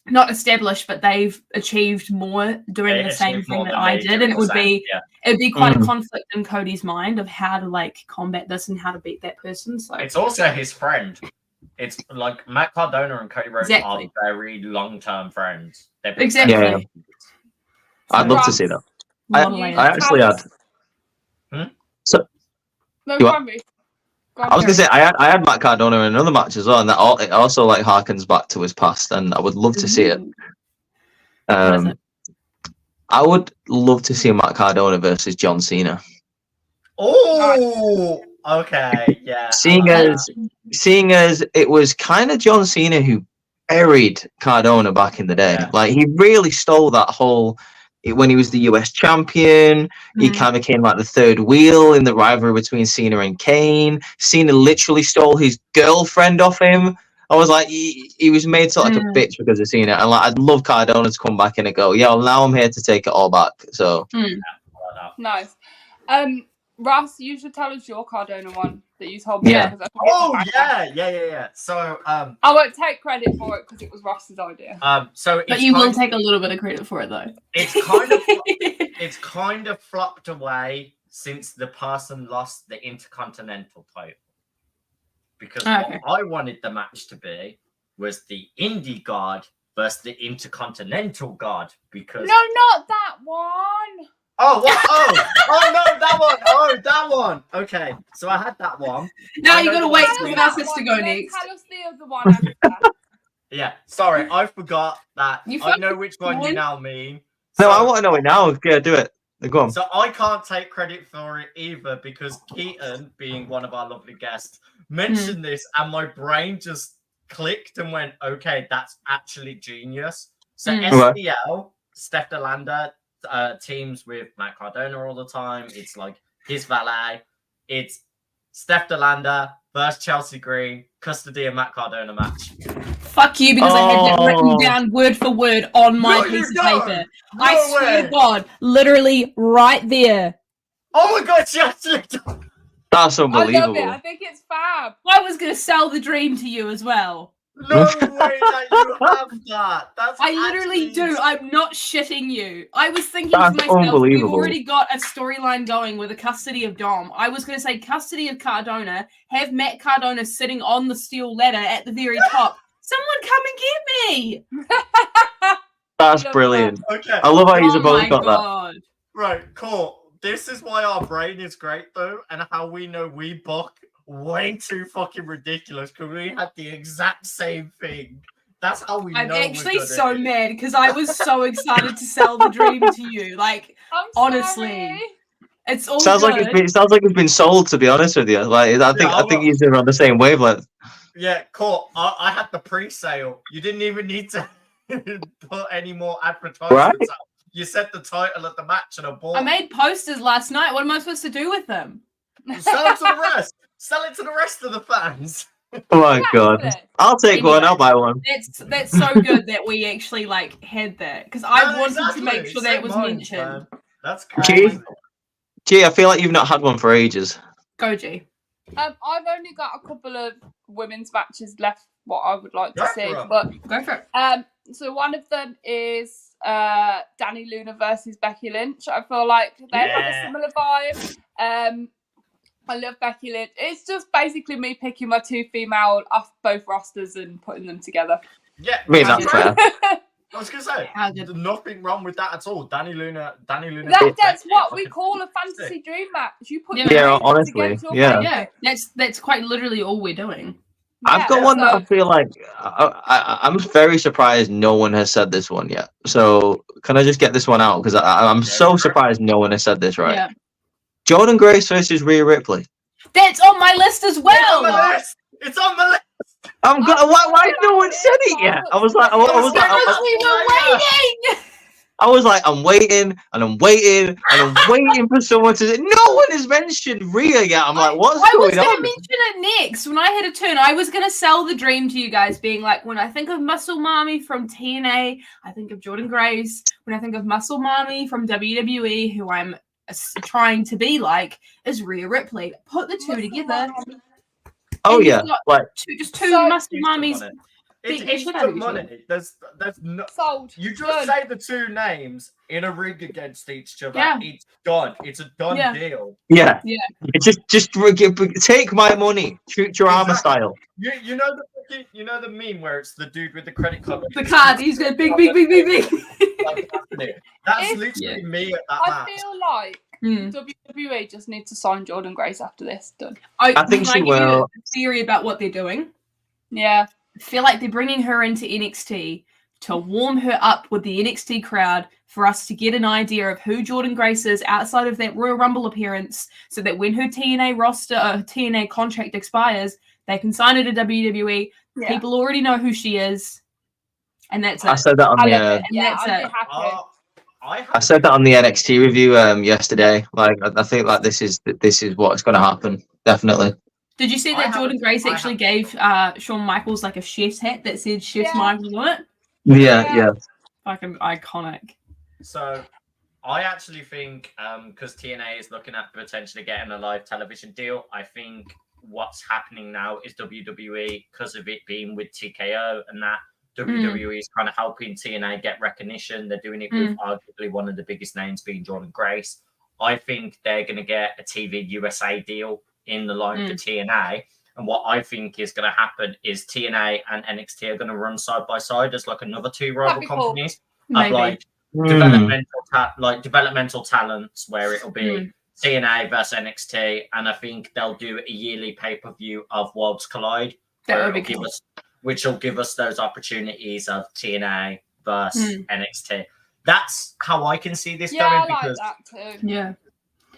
Not established, but they've achieved more doing the same thing that I did. And it would be it'd be quite a conflict in Cody's mind of how to like combat this and how to beat that person. So it's also his friend. It's like Matt Cardona and Cody Rhodes are very long-term friends. Exactly. Yeah. I'd love to see that. I actually had. So no, go on, I was gonna say I had Matt Cardona in another match as well, and that it also like harkens back to his past, and I would love to see it. I would love to see Matt Cardona versus John Cena. Oh, okay, yeah. Seeing as it was kind of John Cena who buried Cardona back in the day. Yeah. Like he really stole that whole. When he was the US champion, he kind of became like the third wheel in the rivalry between Cena and Kane. Cena literally stole his girlfriend off him. I was like, he was made to like a bitch because of Cena. And like, I'd love Cardona to come back and go, yeah, well, now I'm here to take it all back. So nice. Ross, you should tell us your Cardona one that you told me. Yeah. Yeah. So I won't take credit for it because it was Ross's idea. But you will take a little bit of credit for it though. It's kind of flopped away since the person lost the Intercontinental title. Because what I wanted the match to be was the Indie God versus the Intercontinental God. Because no, not that one. Oh, what? Oh, no, that one. Oh, that one. Okay, so I had that one. Now you gotta wait for us to go next. Tell us the other one after that. Yeah, sorry, I forgot that. I know which one you now mean. No, I want to know it now. Yeah, do it. Go on. So I can't take credit for it either because Keaton, being one of our lovely guests, mentioned this and my brain just clicked and went, okay, that's actually genius. So SDL, Steph DeLander, teams with Matt Cardona all the time. It's like his valet. It's Steph DeLanda versus Chelsea Green, custody of Matt Cardona match. Fuck you, because I had that written down word for word on my piece of paper. I swear to God, literally right there. Oh my God, she actually done. That's I love unbelievable. it. I think it's fab. I was going to sell the dream to you as well. No way that you have that. That's I literally actually do. I'm not shitting you. I was thinking That's to myself, we've unbelievable. already got a storyline going with the custody of Dom. I was going to say custody of Cardona, have Matt Cardona sitting on the steel ladder at the very top. Someone come and get me! That's Love brilliant. Okay. I love how you Oh both my got that. God. Right, cool. This is why our brain is great, though, and how we know we book way too fucking ridiculous because we had the exact same thing. That's how we I'm know. actually we're good so at it. mad because I was so excited to sell the dream to you. Like, I'm honestly. sorry. it's all Sounds good. like it's been sold. To be honest with you, like I think you're on the same wavelength. Yeah, cool. I had the pre-sale. You didn't even need to put any more advertisements out. You set the title of the match and I bought. I made posters last night. What am I supposed to do with them? Sell it to the rest. Sell it to the rest of the fans. Oh my God! Exactly. I'll take one. Anyway. I'll buy one. That's so good that we actually like had that because I No, wanted exactly. to make sure that Same it was minds, mentioned. man. That's Gee. crazy. Gee, I feel like you've not had one for ages. Go G. I've only got a couple of women's matches left. What I would like to Go see, for it. but Go for it. so one of them is Danny Luna versus Becky Lynch. I feel like they have a Yeah. similar vibe. I love Becky Lynch. It's just basically me picking my two female off both rosters and putting them together. Yeah, I mean, that's that's great. fair. I was gonna say, How good. there's nothing wrong with that at all. Danny Luna. That's what we call a fantasy dream match. You put Yeah, your names honestly, against your yeah. favourite. Yeah, that's quite literally all we're doing. I've got Yeah, one that so- I feel like I'm very surprised no one has said this one yet. So can I just get this one out because I'm so surprised no one has said this right. Yeah. Jordyanne Grace versus Rhea Ripley. That's on my list as well. It's on the list. I'm glad. Why no one said it yet? I was like, Because we were waiting. I was like, I'm waiting and I'm waiting and I'm waiting for someone to say. No one has mentioned Rhea yet. I'm like, what's I was going going to on? mention it next. When I had a turn, I was going to sell the dream to you guys, being like, when I think of Muscle Mommy from TNA, I think of Jordyanne Grace. When I think of Muscle Mommy from WWE, who I'm trying to be like, is Rhea Ripley. Put the two together. Oh and yeah, you've got like two So- Muscle Mommies. It's Beat the shit out of instant each money. There's no. Sold. You just Done. say the two names in a ring against each other. Yeah. It's done. It's a done Yeah. deal. yeah, Yeah. Just take my money, shoot your armor Exactly. style. You know the meme where it's the dude with the credit card. The card, he's got big. That's If- literally me at that I match. feel like Hmm. WWE just need to sign Jordyanne Grace after this. Done. I think can she give you will. a theory about what they're doing. Yeah. I feel like they're bringing her into NXT to warm her up with the NXT crowd for us to get an idea of who Jordyanne Grace is outside of that Royal Rumble appearance, so that when her TNA contract expires, they can sign her to WWE. Yeah. People already know who she is, and that's it. I said that on I the. love it. And Yeah, that's I'd it. be happy. I said that on the NXT review yesterday. Like I think like this is what's going to happen. Definitely. Did you see I that haven't- Jordyanne Grace I actually haven't. gave Shawn Michaels like a chef's hat that said Chef's Yeah. Michaels on it? Yeah. Fucking iconic. So, I actually think because TNA is looking at potentially getting a live television deal, I think what's happening now is WWE, because of it being with TKO and that, WWE is kind of helping TNA get recognition. They're doing it with arguably one of the biggest names being Jordyanne Grace. I think they're going to get a TV USA deal in the line for TNA. And what I think is going to happen is TNA and NXT are going to run side by side as like another two rival be cool. companies of Maybe. like developmental talents, where it'll be TNA versus NXT, and I think they'll do a yearly pay-per-view of Worlds Collide, That where would be it'll cool. which will give us those opportunities of TNA versus NXT. That's how I can see this Yeah, I going, like because that too. Yeah.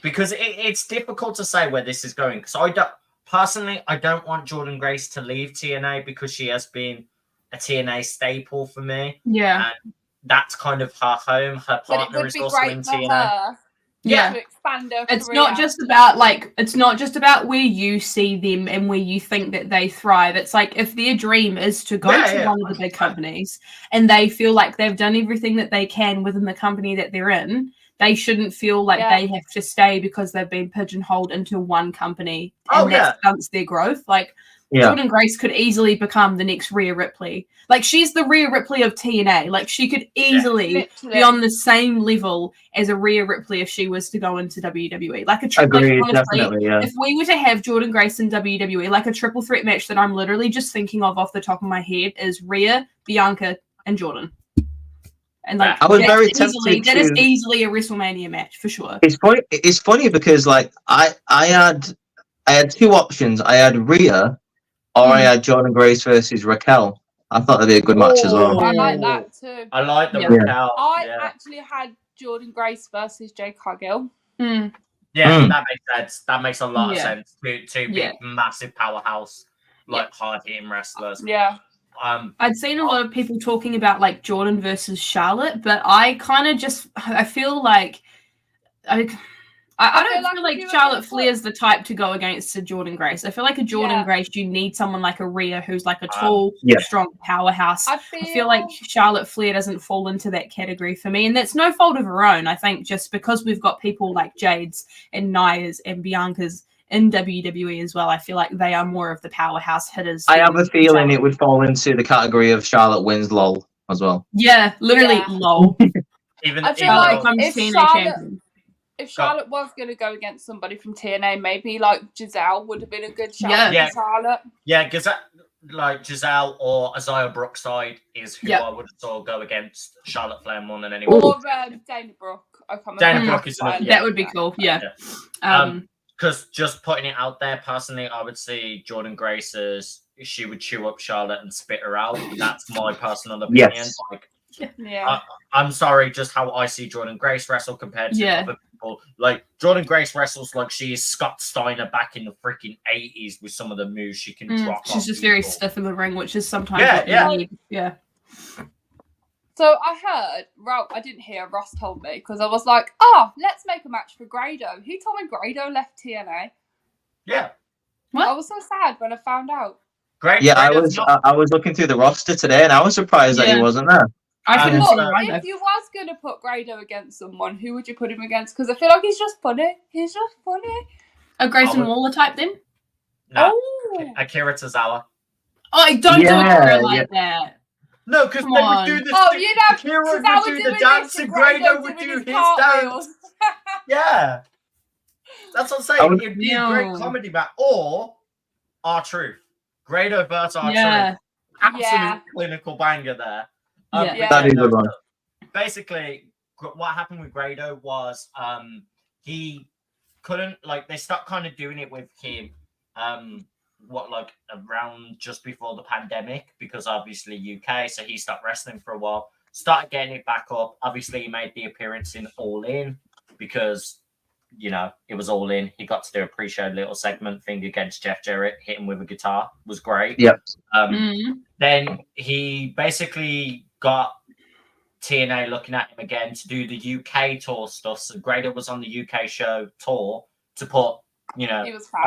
because it's difficult to say where this is going. Because I don't want Jordyanne Grace to leave TNA because she has been a TNA staple for me. Yeah. And that's kind of her home. Her But it partner would is be also in great for TNA. her. Yeah. to expand her It's career. not just about where you see them and where you think that they thrive. It's like if their dream is to go to one of the big companies and they feel like they've done everything that they can within the company that they're in, they shouldn't feel like they have to stay because they've been pigeonholed into one company and that stunts their growth. Like Jordyanne Grace could easily become the next Rhea Ripley. Like she's the Rhea Ripley of TNA. Like she could easily be on the same level as a Rhea Ripley if she was to go into WWE. Like Agreed, honestly, definitely, yeah. if we were to have Jordyanne Grace in WWE, like a triple threat match that I'm literally just thinking of off the top of my head is Rhea, Bianca, and Jordan. And like I was very tempted that is easily a WrestleMania match for sure. It's funny because like I had two options. I had Rhea or I had Jordyanne Grace versus Raquel. I thought that'd be a good match as well. I like that too. I like the Raquel. I actually had Jordyanne Grace versus Jade Cargill. Yeah, that makes sense. That makes a lot of sense. Two big, massive powerhouse, like hard-hitting wrestlers. Yeah. I'd seen a lot of people talking about like Jordan versus Charlotte, but I kind of I feel like I don't feel like Charlotte Flair's the type to go against a Jordyanne Grace. I feel like a Jordyanne Grace, you need someone like a Rhea who's like a tall, strong powerhouse. I feel like Charlotte Flair doesn't fall into that category for me, and that's no fault of her own. I think just because we've got people like Jade's and Nia's and Bianca's in WWE as well, I feel like they are more of the powerhouse hitters. I have a feeling it would fall into the category of Charlotte wins LOL as well. Yeah, literally LOL. I feel like if Charlotte was going to go against somebody from TNA, maybe like Giselle would have been a good shot for Charlotte. Yeah, because like Giselle or Isaiah Brookside is who I would have saw go against Charlotte Flair more than anyone. Or Dana Brooke. Dana Brooke is that would be cool. Yeah. Because just putting it out there, personally, I would see Jordyanne Grace as she would chew up Charlotte and spit her out. That's my personal opinion. Yes. Like, I'm sorry, just how I see Jordyanne Grace wrestle compared to other people. Like Jordyanne Grace wrestles like she is Scott Steiner back in the freaking 80s with some of the moves she can drop. She's just very stiff in the ring, which is sometimes yeah. So I heard, I didn't hear, Ross told me, because I was like, let's make a match for Grado. He told me Grado left TNA. Yeah. What? I was so sad when I found out. Great. Yeah, I was looking through the roster today and I was surprised that he wasn't there. If you was going to put Grado against someone, who would you put him against? Because I feel like he's just funny. He's just funny. A Grayson Waller type then? No. Akira Tozawa. Oh, don't do it like that. No, because they would do this. You'd have Akira would do the dance and Grado would do his dance. Yeah. That's what I'm saying. It'd be a great comedy match. Or R-Truth. Grado versus R-Truth. Absolute clinical banger there. That is a one. Basically, what happened with Grado was he couldn't, like, they stopped kind of doing it with him around just before the pandemic, because obviously UK, so he stopped wrestling for a while, started getting it back up. Obviously he made the appearance in All In because it was All In. He got to do a pre-show little segment thing against Jeff Jarrett, hit him with a guitar. It was great. Then he basically got TNA looking at him again to do the UK tour stuff. So Grado was on the UK show tour to put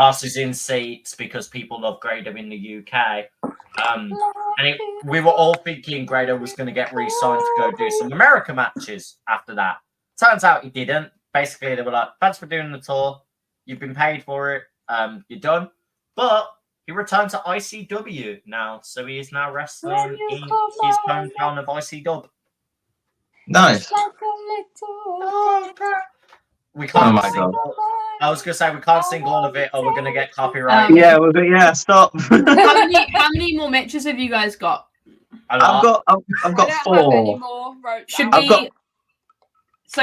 asses in seats because people love Grado in the UK. We were all thinking Grado was going to get re-signed to go do some America matches after that. Turns out he didn't. Basically, they were like, thanks for doing the tour. You've been paid for it. You're done. But he returned to ICW now. So he is now wrestling in his hometown of ICW. Nice. We can't I was gonna say we can't sing all of it, or we're gonna get copyright. Stop. How many more matches have you guys got? I've got 4.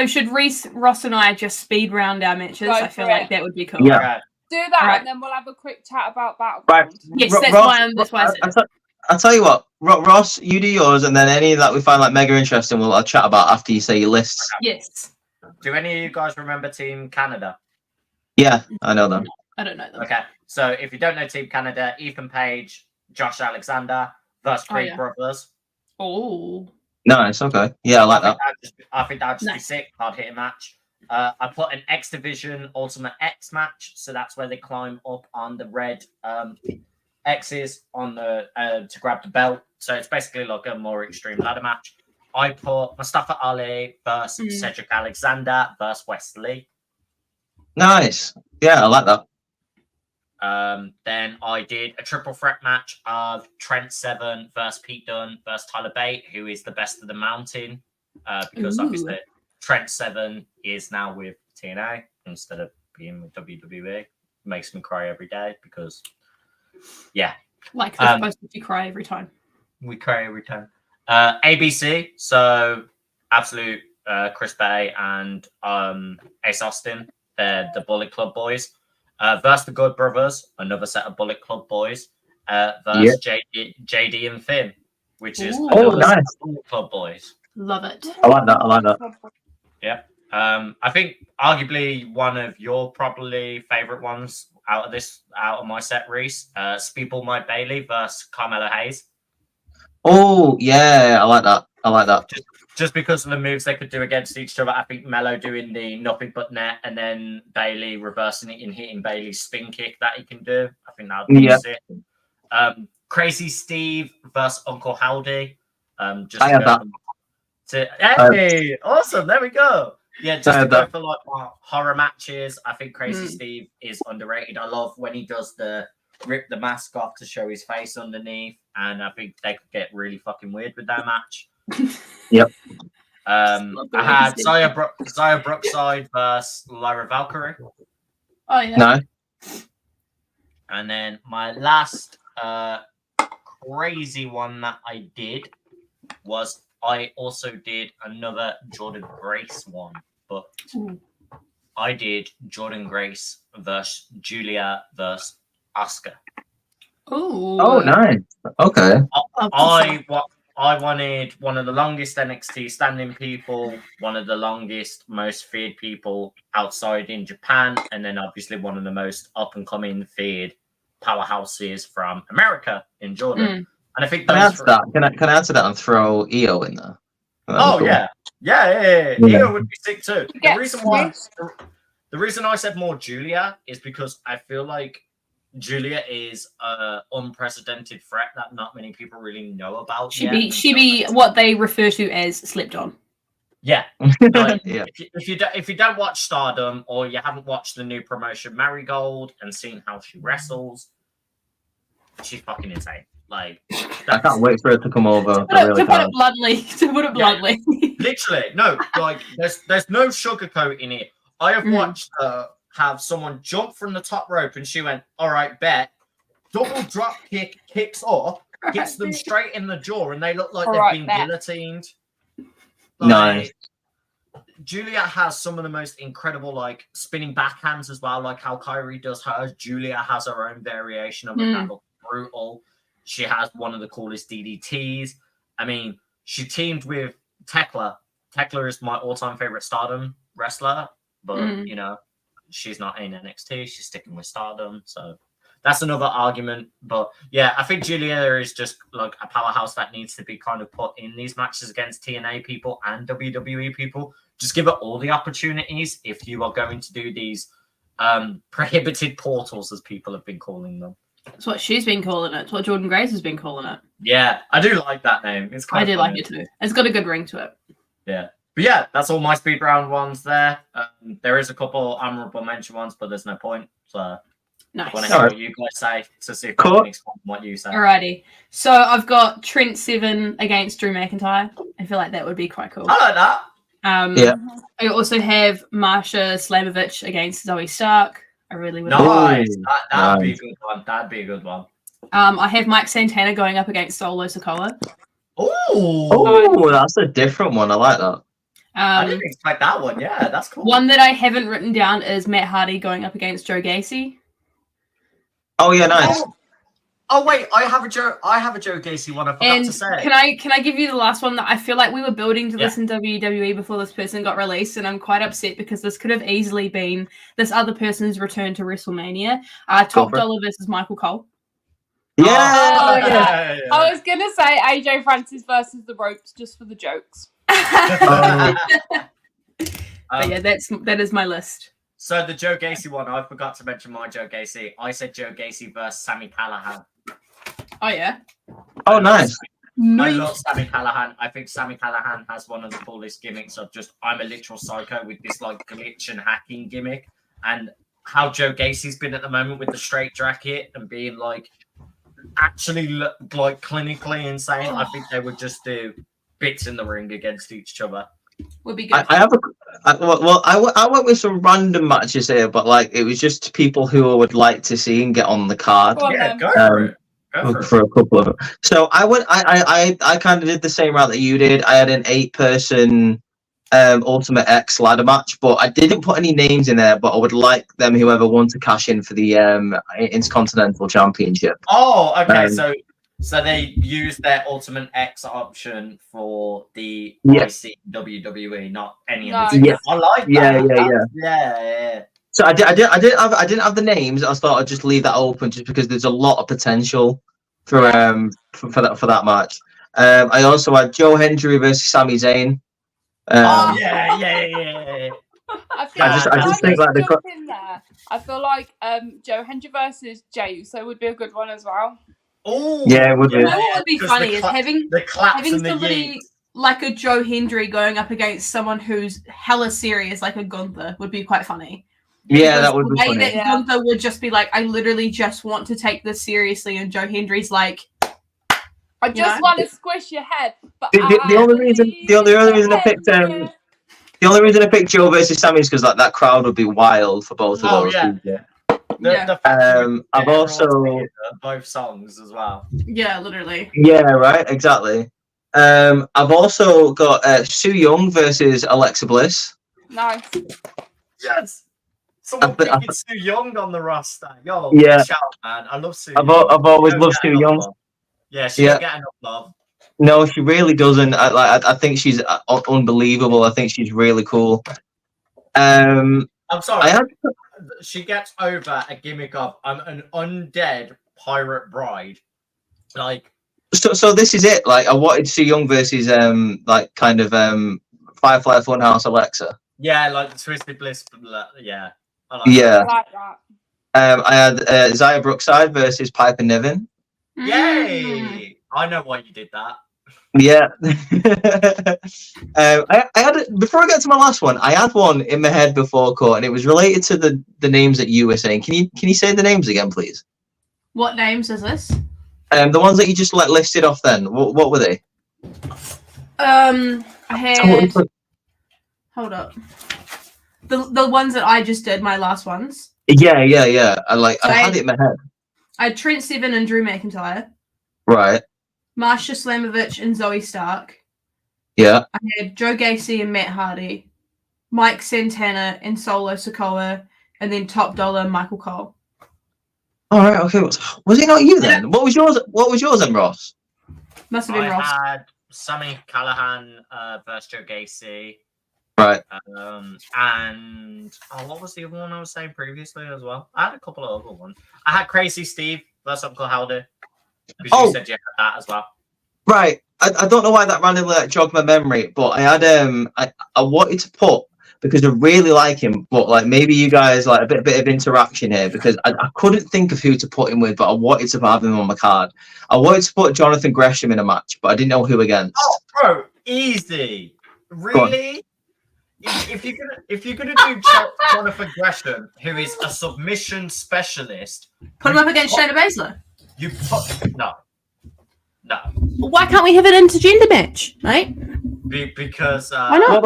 Should Ross and I just speed round our matches? I feel like that would be cool. Yeah. Do that, and then we'll have a quick chat about Battleground. Right. Yes, that's why I said. I'll tell you what, Ross, you do yours, and then any that we find like mega interesting, we'll chat about after you say your lists. Yes. Do any of you guys remember Team Canada? Yeah, I know them. I don't know them. Okay, so if you don't know Team Canada, Ethan Page, Josh Alexander versus Creed Brothers. Oh. Nice, okay. Yeah, I like that. I think that would just be sick. Hard hitting match. I put an X Division Ultimate X match, so that's where they climb up on the red X's on the to grab the belt. So it's basically like a more extreme ladder match. I put Mustafa Ali versus Cedric Alexander versus Wesley. Nice. Yeah, I like that. Then I did a triple threat match of Trent Seven versus Pete Dunne versus Tyler Bate, who is the best of the mountain. Because obviously Trent Seven is now with TNA instead of being with WWE. Makes me cry every day because, yeah. Like they're supposed to cry every time. We cry every time. ABC, so Absolute, Chris Bay, and Ace Austin, they're the Bullet Club boys. Versus the Good Brothers, another set of Bullet Club boys. Versus JD and Finn, which is another set of Bullet Club boys. Love it. I like that. Yeah. I think arguably one of your probably favorite ones out of my set, Reese. Speedball Mike Bailey versus Carmelo Hayes. Oh yeah, I like that. Just because of the moves they could do against each other. I think Mello doing the nothing but net and then Bailey reversing it and hitting Bailey's spin kick that he can do. I think that would be sick. Crazy Steve versus Uncle Howdy. I had that. Hey, awesome. There we go. Yeah, just to go for like horror matches. I think Crazy Steve is underrated. I love when he does the rip the mask off to show his face underneath, and I think they could get really fucking weird with that match. Yep. I had Zaya Brookside versus Lyra Valkyrie. Oh yeah. No. And then my last crazy one that I did was I also did another Jordyanne Grace one, but I did Jordyanne Grace versus Julia versus Asuka. Oh, nice. Okay. I wanted one of the longest NXT standing people, one of the longest, most feared people outside in Japan, and then obviously one of the most up-and-coming feared powerhouses from America in Jordan. And I think Can I answer that? Can I answer that and throw EO in there? Oh, cool. Yeah. EO would be sick too. The reason I said more Julia is because I feel like Julia is an unprecedented threat that not many people really know about. She be what they refer to as slept on. Yeah. Like, if you don't watch Stardom or you haven't watched the new promotion Marigold and seen how she wrestles, she's fucking insane. Like, I can't wait for it to come over. To put it bluntly. Literally, no. Like, there's no sugarcoating it. I have watched have someone jump from the top rope and she went, all right, bet. Double drop kick, kicks up, hits them straight in the jaw, and they look like they've been guillotined. Like, nice. Julia has some of the most incredible, like, spinning backhands as well, like how Kyrie does hers. Julia has her own variation of it that looks brutal. She has one of the coolest DDTs. I mean, she teamed with Tekla. Tekla is my all-time favorite Stardom wrestler, but, you know, she's not in NXT. She's sticking with Stardom, so that's another argument. But yeah, I think Julia is just like a powerhouse that needs to be kind of put in these matches against TNA people and WWE people. Just give it all the opportunities if you are going to do these prohibited portals, as people have been calling them. That's what she's been calling it. It's what Jordyanne Grace has been calling it. Yeah, I do like that name. It's kind of funny. Like it too. It's got a good ring to it. Yeah. But yeah, that's all my speed round ones there. There is a couple honorable mention ones, but there's no point. So nice. I want to hear what you guys say to see if I can explain what you say. Alrighty. So I've got Trent Seven against Drew McIntyre. I feel like that would be quite cool. I like that. I also have Marsha Slamovich against Zoe Stark. I really would. Nice. That'd be a good one. That'd be a good one. I have Mike Santana going up against Solo Sikoa. Oh, that's a different one. I like that. I didn't expect that one. Yeah, that's cool. One that I haven't written down is Matt Hardy going up against Joe Gacy. Oh yeah, nice. Oh wait, I have a Joe Gacy one. I forgot to say. Can I give you the last one that I feel like we were building to this in WWE before this person got released, and I'm quite upset because this could have easily been this other person's return to WrestleMania. Top Dollar versus Michael Cole. Yeah. I was gonna say AJ Francis versus the Ropes just for the jokes. But yeah, that is my list. So the Joe Gacy one, I forgot to mention my Joe Gacy. I said Joe Gacy versus Sami Callihan. Oh yeah. Oh, nice. I love Sami Callihan. I think Sami Callihan has one of the coolest gimmicks of just I'm a literal psycho with this like glitch and hacking gimmick, and how Joe Gacy's been at the moment with the straight jacket and being like actually like clinically insane. I think they would just do bits in the ring against each other. Would be good. I went with some random matches here, but like it was just people who I would like to see and get on the card. Go on, Yeah, then. go for it. For a couple of them. So I kind of did the same route that you did. I had an 8-person Ultimate X ladder match, but I didn't put any names in there, but I would like them, whoever won, to cash in for the Intercontinental Championship. Oh, okay. So they used their Ultimate X option for the IC WWE, not any of the. Nice. Yeah, I like that. Yeah. So I didn't have the names. I thought I'd just leave that open, just because there's a lot of potential for that match. I also had Joe Hendry versus Sami Zayn. Yeah. I just think like the in there. I feel like Joe Hendry versus Jey Uso would be a good one as well. Oh, yeah, it would be. You know what would be funny is having and the somebody yeets. like a Joe Hendry going up against someone who's hella serious, like a Gunther, would be quite funny. Yeah, that would be the way funny. that Gunther would just be like, I literally just want to take this seriously, and Joe Hendry's like, I just want to squish your head. But The only reason I picked Joe versus Sami is because like that crowd would be wild for both of those. Yeah. I've also both songs as well. Yeah, literally. Yeah, right, exactly. I've also got Su Yung versus Alexa Bliss. Nice. Yes. Someone picking Su Yung on the roster. Yo, yeah. Shout, man. I love Su I've Yung. always loved Su Yung. Yeah, she don't get enough love. No, she really doesn't. I think she's unbelievable. I think she's really cool. I'm sorry. She gets over a gimmick of I'm an undead pirate bride. Like so this is it. Like I wanted Su Yung versus like kind of Firefly Funhouse Alexa. Yeah, like the Twisted Bliss. Yeah. I like that. I had Xia Brookside versus Piper Niven. Yay! I know why you did that. Yeah. I had before I get to my last one, I had one in my head before, Court, and it was related to the names that you were saying. Can you say the names again, please? What names is this? The ones that you just listed off. Then what were they? I had. Hold up. The ones that I just did, my last ones. Yeah. I had it in my head. I had Trent Seven and Drew McIntyre. Right. Masha Slamovich and Zoe Stark. Yeah. I had Joe Gacy and Matt Hardy. Mike Santana and Solo Sikoa. And then Top Dollar Michael Cole. All right. Okay. Was it not you then? What was yours then, Ross? Must have been Ross. I had Sami Callihan versus Joe Gacy. Right. And what was the other one I was saying previously as well? I had a couple of other ones. I had Crazy Steve versus Uncle Howdy. Because you said you had that as well. Right. I don't know why that randomly jogged my memory, but I had I wanted to put, because I really like him, but like maybe you guys like a bit of interaction here, because I couldn't think of who to put him with, but I wanted to have him on my card. I wanted to put Jonathan Gresham in a match, but I didn't know who against. Oh, bro, easy. Really? If you're gonna do Jonathan Gresham, who is a submission specialist, put him up against Shayna Baszler. You put no. Why can't we have an intergender match, mate? Because why not?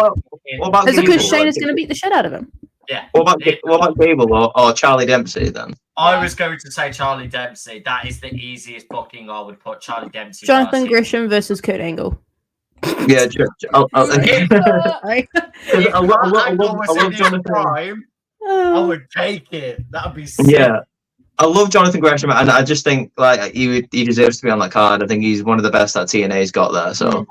What about Is it because Gable? Shayna's going to beat the shit out of him? Yeah. What about Gable or Charlie Dempsey then? I was going to say Charlie Dempsey. That is the easiest booking I would put. Charlie Dempsey. Jonathan Gresham versus Kurt Angle. Yeah, I love Jonathan. I would take it. That would be sick. Yeah. I love Jonathan Gresham, and I just think like he deserves to be on that card. I think he's one of the best that TNA's got there. So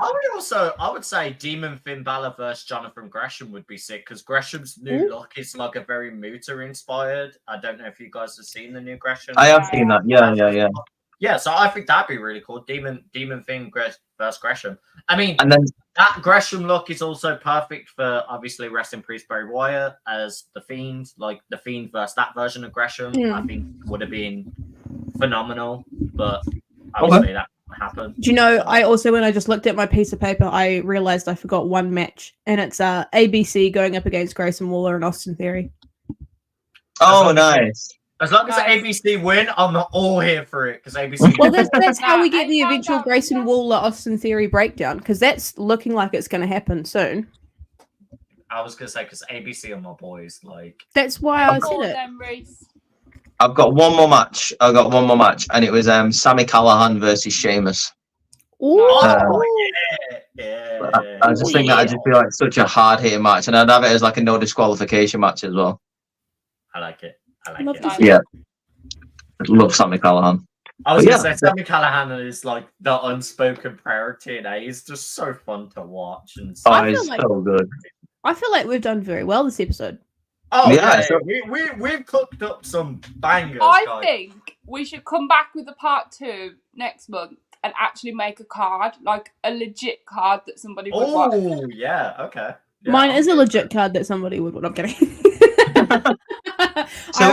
I would say Demon Finn Balor versus Jonathan Gresham would be sick, because Gresham's new look is like a very Muta inspired. I don't know if you guys have seen the new Gresham. I have seen that. Yeah. Yeah, so I think that'd be really cool. Demon Thing versus Gresham. I mean, And then that Gresham look is also perfect for obviously rest in peace Bray Wyatt as the Fiend. Like the Fiend versus that version of Gresham, I think would have been phenomenal. But obviously that happened. Do you know, I also, when I just looked at my piece of paper, I realized I forgot one match, and it's ABC going up against Grayson Waller and Austin Theory. oh, nice. As long as ABC win, I'm all here for it because ABC. Well, that's how we get the Nah, eventual I Grayson found out- Waller Austin Theory breakdown, because that's looking like it's going to happen soon. I was gonna say because ABC are my boys. Like That's why I Go said it. then, Reese. I've got one more match. And it was Sammy Callahan versus Sheamus. Ooh. yeah. I just think that'd just be like such a hard hitting match, and I'd have it as like a no disqualification match as well. I like it. Love it. to see Yeah, I love Sammy Callahan. I was But gonna yeah. say Sammy Callahan is like the unspoken prayer of TNA. He's just so fun to watch and Oh, I feel he's like- so good. I feel like we've done very well this episode. Yeah, so- we've cooked up some bangers. I guys. think we should come back with a part 2 next month and actually make a card, like a legit card that somebody would want. Oh yeah, okay. Yeah, Mine I'm is a good. legit card that somebody would want. I'm kidding. So,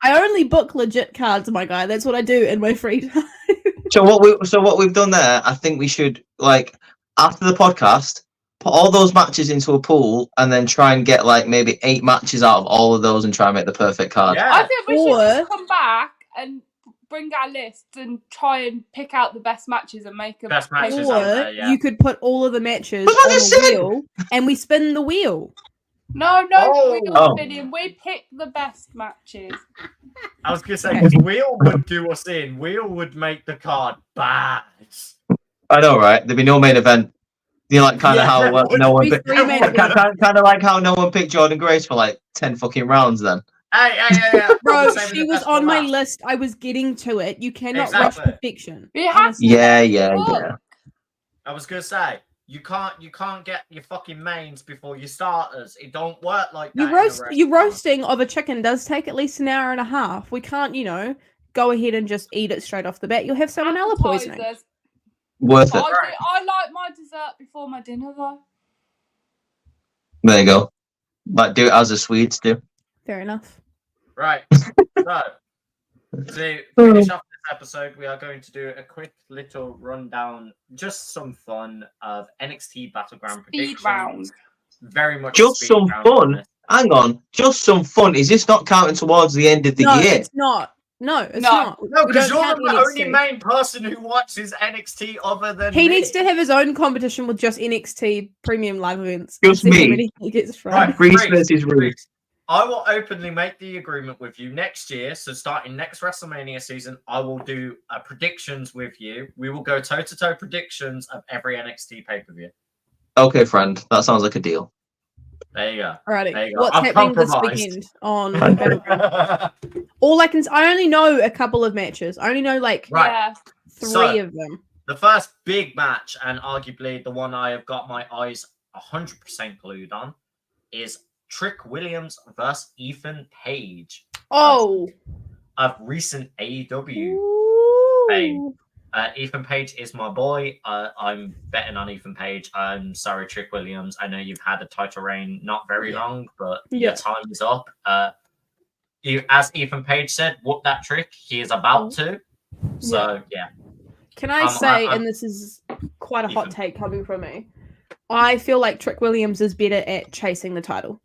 I only book legit cards, my guy. That's what I do in my free time. So what we've done there, I think we should, like, after the podcast, put all those matches into a pool and then try and get like maybe 8 matches out of all of those and try and make the perfect card. Yeah. I think we should Or- just come back and bring our lists and try and pick out the best matches and make a Best matches paper- out Or there, yeah. you could put all of the matches That's what on I a said. wheel and we spin the wheel. No, Oh. we Oh. don't spinning. We pick the best matches. I was gonna say because Wheel would do us in. Wheel would make the card bad. I know, right? There'd be no main event. You know, like kind of Yeah, how there would no one be picked, 3 main events. kind of like how no one picked Jordyanne Grace for like 10 fucking rounds. Then Hey. Bro, Saving she the was best for on my last. list. I was getting to it. You cannot Exactly. rush perfection. We have to yeah. I was gonna say you can't get your fucking mains before your starters. It don't work like that. Your roasting of a chicken does take at least an hour and a half. We can't, go ahead and just eat it straight off the bat. You'll have salmonella poisoning. appetizers. Worth it. I like my dessert before my dinner though. There you go. Like do it as the Swedes do. Fair enough. Right. So to finish off this episode, we are going to do a quick little rundown, just some fun of NXT Battleground Speed predictions. round. Very much Just speed some round on fun. this. Hang on, just some fun. Is this not counting towards the end of the No, year? it's not. No, it's No. not. No, We because don't you're count the only NXT. main person who watches NXT other than He me. needs to have his own competition with just NXT premium live events. Just and see how me. many he gets from. Right, Reese versus Reese. I will openly make the agreement with you next year. So starting next WrestleMania season, I will do predictions with you. We will go toe-to-toe predictions of every NXT pay-per-view. Okay, friend. That sounds like a deal. There you go. Alrighty. There you go. What's I've happening this compromised. weekend on Battleground? All I only know a couple of matches. I only know like Right. Yeah. 3 So- of them. The first big match, and arguably the one I have got my eyes 100% glued on, is Trick Williams versus Ethan Page Oh. of recent AEW. Ooh. fame. Ethan Page is my boy. I'm betting on Ethan Page. I'm sorry, Trick Williams. I know you've had a title reign not very long, but your time is up. As Ethan Page said, whoop that trick. He is about to. So, yeah. Can I say, and this is quite a hot Ethan. take coming from me, I feel like Trick Williams is better at chasing the title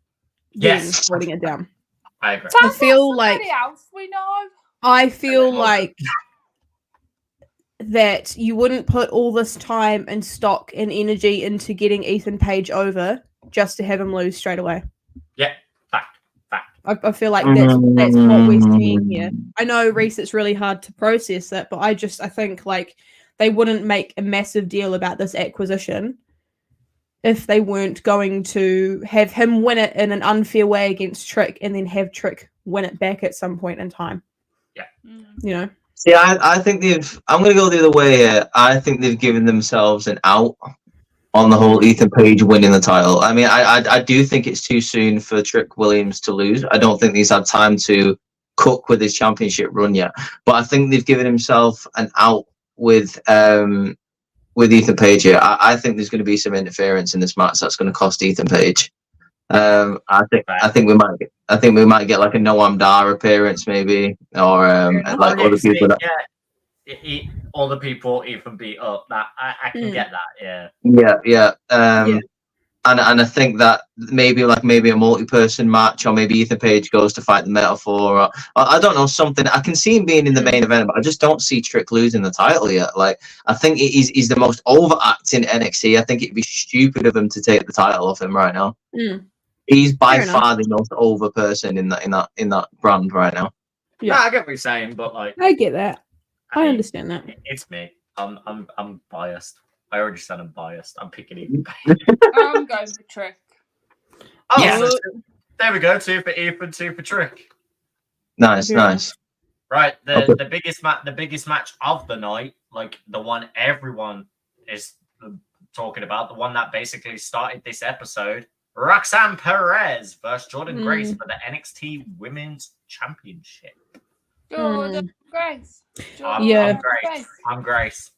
Yes. than holding it down. I agree. I feel like Somebody else we know. I feel Okay. like that you wouldn't put all this time and stock and energy into getting Ethan Page over just to have him lose straight away. Yeah, fact. I feel like that's what we're seeing here. I know, Reese, it's really hard to process that, but I think like they wouldn't make a massive deal about this acquisition if they weren't going to have him win it in an unfair way against Trick and then have Trick win it back at some point in time. You know? See, I think I'm going to go the other way here. I think they've given themselves an out on the whole Ethan Page winning the title. I mean, I do think it's too soon for Trick Williams to lose. I don't think he's had time to cook with his championship run yet. But I think they've given himself an out with Ethan Page here. I think there's going to be some interference in this match that's going to cost Ethan Page. I think we might get like a Noam Dar appearance maybe, or like other people that. Other people even beat up. That I can get that. Yeah. And I think that maybe a multi-person match, or maybe Ethan Page goes to fight the Metaphor, or I don't know, something. I can see him being in the main event, but I just don't see Trick losing the title yet. Like, I think he's the most overacting NXT. I think it'd be stupid of him to take the title off him right now. He's by far the most over person in that brand right now. Yeah, I get what you're saying, but like, I get that. I understand that. It's me. I'm biased. I already said I'm biased. I'm picking Ethan. I'm going for Trick. Oh, Yeah. so there we go. 2 for Ethan, 2 for Trick. Nice. Right. The biggest match of the night, like the one everyone is talking about, the one that basically started this episode. Roxanne Perez versus Jordyanne Grace for the NXT Women's Championship. Jordyanne Grace. I'm Grace.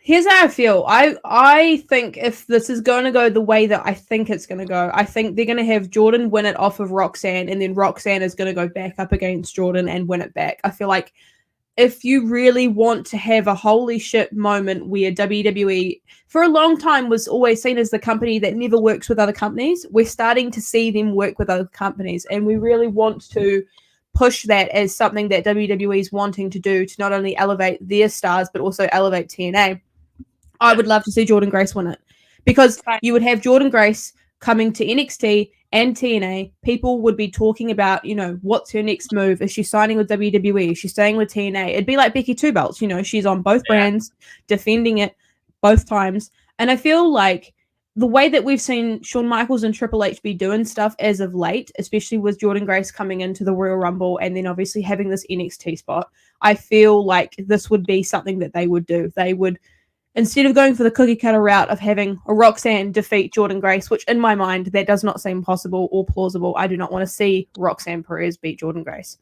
Here's how I feel. I think if this is going to go the way that I think it's going to go, I think they're going to have Jordan win it off of Roxanne, and then Roxanne is going to go back up against Jordan and win it back. I feel like if you really want to have a holy shit moment where WWE for a long time was always seen as the company that never works with other companies, we're starting to see them work with other companies, and we really want to push that as something that WWE is wanting to do to not only elevate their stars but also elevate TNA. I would love to see Jordyanne Grace win it, because you would have Jordyanne Grace coming to NXT and TNA. People would be talking about, what's her next move? Is she signing with WWE? Is she staying with TNA? It'd be like Becky Two Belts. She's on both brands, defending it both times. And I feel like the way that we've seen Shawn Michaels and Triple H be doing stuff as of late, especially with Jordyanne Grace coming into the Royal Rumble and then obviously having this NXT spot, I feel like this would be something that they would do. They would, instead of going for the cookie cutter route of having a Roxanne defeat Jordyanne Grace, which in my mind, that does not seem possible or plausible. I do not want to see Roxanne Perez beat Jordyanne Grace.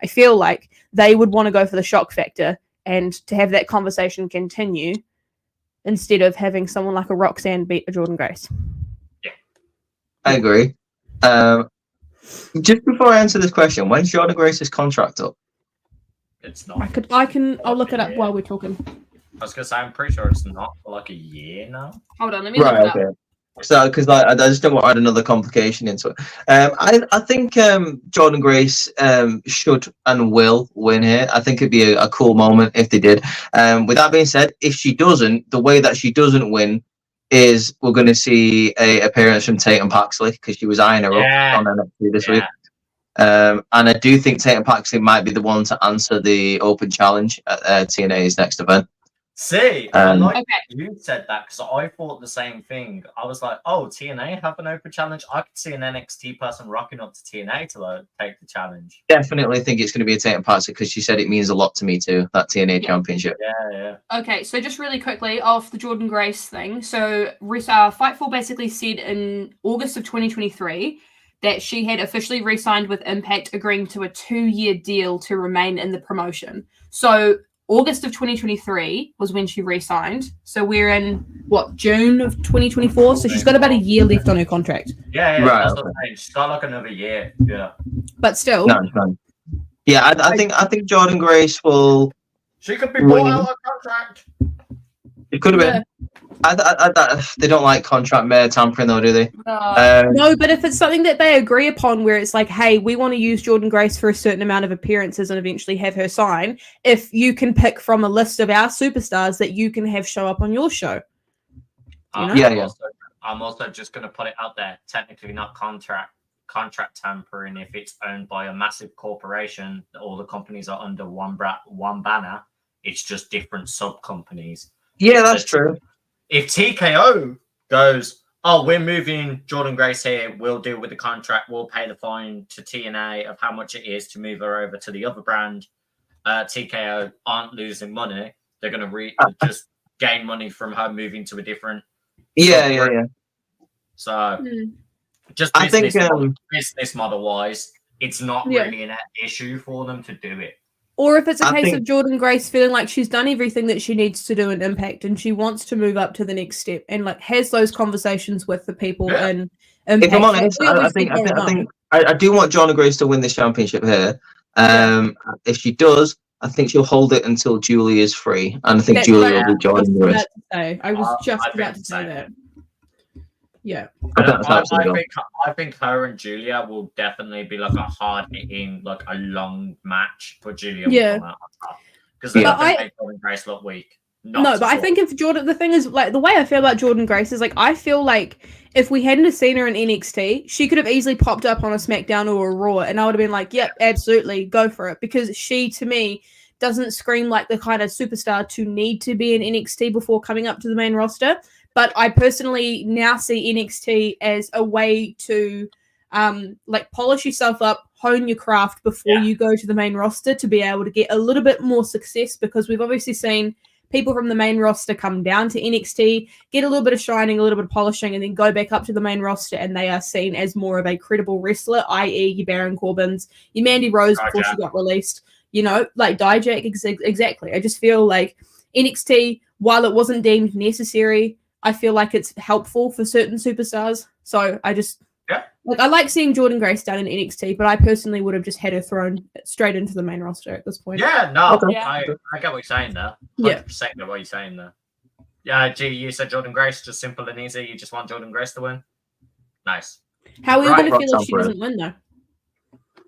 I feel like they would want to go for the shock factor and to have that conversation continue instead of having someone like a Roxanne beat a Jordyanne Grace. Yeah, I agree. Just before I answer this question, when's Jordyanne Grace's contract up? It's not. I'll look it up while we're talking. I was gonna say, I'm pretty sure it's not for like a year now. Hold on, let me look it up. So, because I just don't want to add another complication into it. I think Jordyanne Grace should and will win here. I think it'd be a cool moment if they did. With that being said, if she doesn't, the way that she doesn't win is we're going to see a appearance from Tatum Paxley, because she was eyeing her up on NXT this week. And I do think Tatum Paxley might be the one to answer the open challenge at TNA's next event. See, I like you said that, because I thought the same thing. I was like, oh, TNA have an open challenge? I could see an NXT person rocking up to TNA to take the challenge. Definitely think it's going to be a Tatum Paxley, because she said it means a lot to me too, that TNA championship. Yeah. Okay, so just really quickly off the Jordyanne Grace thing. So Fightful basically said in August of 2023 that she had officially re-signed with Impact, agreeing to a 2-year deal to remain in the promotion. So August of 2023 was when she re-signed. So we're in, June of 2024? So she's got about a year left on her contract. Yeah, right, that's what I'm saying. She's got like another year, yeah. But still. No, it's fine. Yeah, I think Jordyanne Grace will... She could be bought out of contract. It could have been. They don't like contract tampering though, do they? No, but if it's something that they agree upon where it's like, hey, we want to use Jordyanne Grace for a certain amount of appearances and eventually have her sign, if you can pick from a list of our superstars that you can have show up on your show. I'm also just going to put it out there, technically not contract tampering if it's owned by a massive corporation. All the companies are under one banner. It's just different sub-companies. Yeah, that's true. If TKO goes, oh, we're moving Jordyanne Grace here, we'll deal with the contract, we'll pay the fine to TNA of how much it is to move her over to the other brand, TKO aren't losing money. They're going to just gain money from her moving to a different... Yeah. So just I think, business model wise, it's not Yeah. really an issue for them to do it. Or if it's a I case think- of Jordyanne Grace feeling like she's done everything that she needs to do in Impact and she wants to move up to the next step and like has those conversations with the people Yeah. in Impact. If I'm honest, we I obviously think don't know. I do want Jordyanne Grace to win this championship here. If she does, I think she'll hold it until Julie is free, and I think That's Julie what will be Jordyanne Grace. I was just I about think to so. say that. Yeah. I think that's how it's gonna go. I think her and Julia will definitely be like a hard hitting, like a long match for Julia. Yeah. Because Yeah. I think make Jordyanne Grace look weak. No, but I think if Jordan, the thing is, like, the way I feel about Jordyanne Grace is, like, I feel like if we hadn't have seen her in NXT, she could have easily popped up on a SmackDown or a Raw, and I would have been like, yep, absolutely, go for it. Because she, to me, doesn't scream like the kind of superstar to need to be in NXT before coming up to the main roster. But I personally now see NXT as a way to, like, polish yourself up, hone your craft before you go to the main roster to be able to get a little bit more success, because we've obviously seen people from the main roster come down to NXT, get a little bit of shining, a little bit of polishing, and then go back up to the main roster, and they are seen as more of a credible wrestler, i.e. your Baron Corbins, your Mandy Rose before she got released, you know, like Dijak, exactly. I just feel like NXT, while it wasn't deemed necessary, I feel like it's helpful for certain superstars. So I just, like, I like seeing Jordyanne Grace down in NXT, but I personally would have just had her thrown straight into the main roster at this point. Yeah, no, Okay. I get what you're saying there. Yeah. 100% get what you're saying there. Yeah, G, you said Jordyanne Grace, just simple and easy. You just want Jordyanne Grace to win. Nice. How are you Right, going to feel if Roxanne she Perez. doesn't win, though?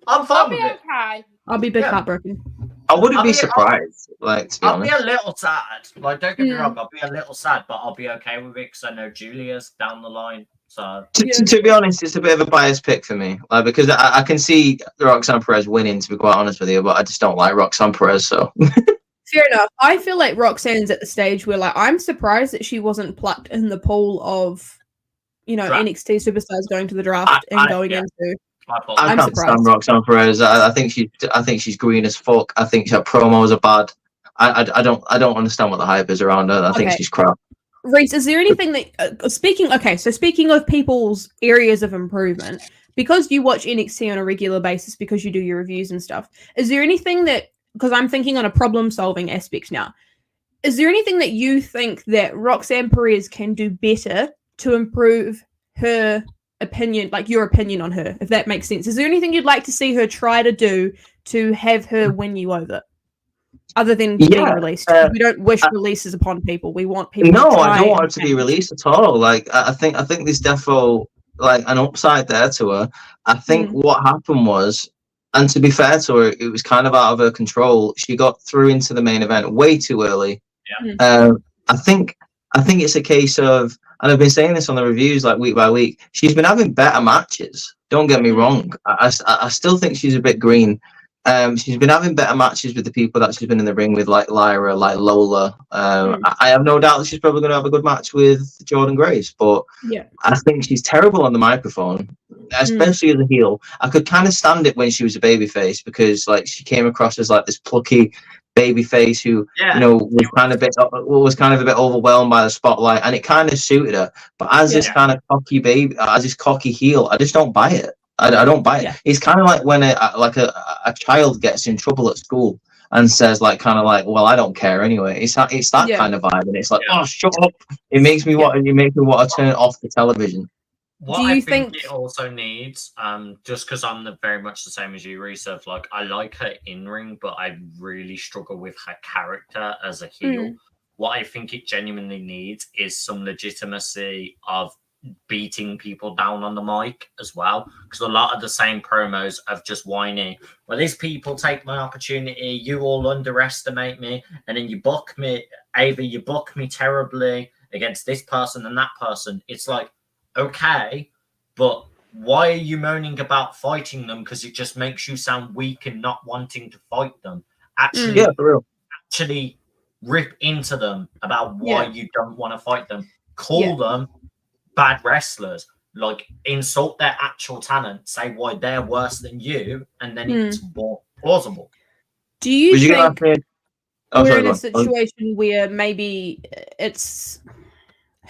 I'm I'll fine be with it. okay. I'll be a bit Yeah. heartbroken. I wouldn't I'll be be- surprised, like, to be I'll be honest. a little sad. Like, don't get me Yeah. wrong, I'll be a little sad, but I'll be okay with it because I know Julia's down the line. So To be honest, it's a bit of a biased pick for me, like, because I can see Roxanne Perez winning, to be quite honest with you, but I just don't like Roxanne Perez, so. Fair enough. I feel like Roxanne's at the stage where, like, I'm surprised that she wasn't plucked in the pool of, you know, Draft. NXT superstars going to the draft and going into. my fault. I I'm can't surprised. stand Roxanne Perez. I think she's green as fuck. I think her promos are bad. I don't understand what the hype is around her. I think Okay. she's crap. Reese, is there anything that speaking of people's areas of improvement, because you watch NXT on a regular basis because you do your reviews and stuff, is there anything that, because I'm thinking on a problem solving aspect now, is there anything that you think that Roxanne Perez can do better to improve her opinion, like your opinion on her, if that makes sense? Is there anything you'd like to see her try to do to have her win you over? Other than being released. We don't wish releases upon people. We want people No, to try I don't want her and to be released at all. Like, I think there's defo like an upside there to her. I think what happened was, and to be fair to her, it was kind of out of her control. She got through into the main event way too early. Yeah. I think it's a case of, and I've been saying this on the reviews like week by week, she's been having better matches. Don't get me wrong. I still think she's a bit green. She's been having better matches with the people that she's been in the ring with, like Lyra, like Lola. I have no doubt that she's probably going to have a good match with Jordyanne Grace, but I think she's terrible on the microphone, especially as a heel. I could kind of stand it when she was a babyface, because like she came across as like this plucky babyface who, you know, was kind of a bit overwhelmed by the spotlight, and it kind of suited her. But as this kind of cocky heel, I just don't buy it. I don't buy it. It's kind of like when a child gets in trouble at school and says like, kind of like, well, I don't care anyway. It's that kind of vibe, and it's like, oh, shut up. It makes me want to turn off the television. What I think it also needs, just because I'm very much the same as you, Reese, of like, I like her in ring, but I really struggle with her character as a heel. What I think it genuinely needs is some legitimacy of beating people down on the mic as well, because a lot of the same promos of just whining, well, these people take my opportunity, you all underestimate me, and then you book me terribly against this person and that person. It's like, okay, but why are you moaning about fighting them? Because it just makes you sound weak and not wanting to fight them. Actually, for real. Actually rip into them about why you don't want to fight them. Call them bad wrestlers, like insult their actual talent, say why they're worse than you, and then it's more plausible. Do you think we're in a situation where maybe it's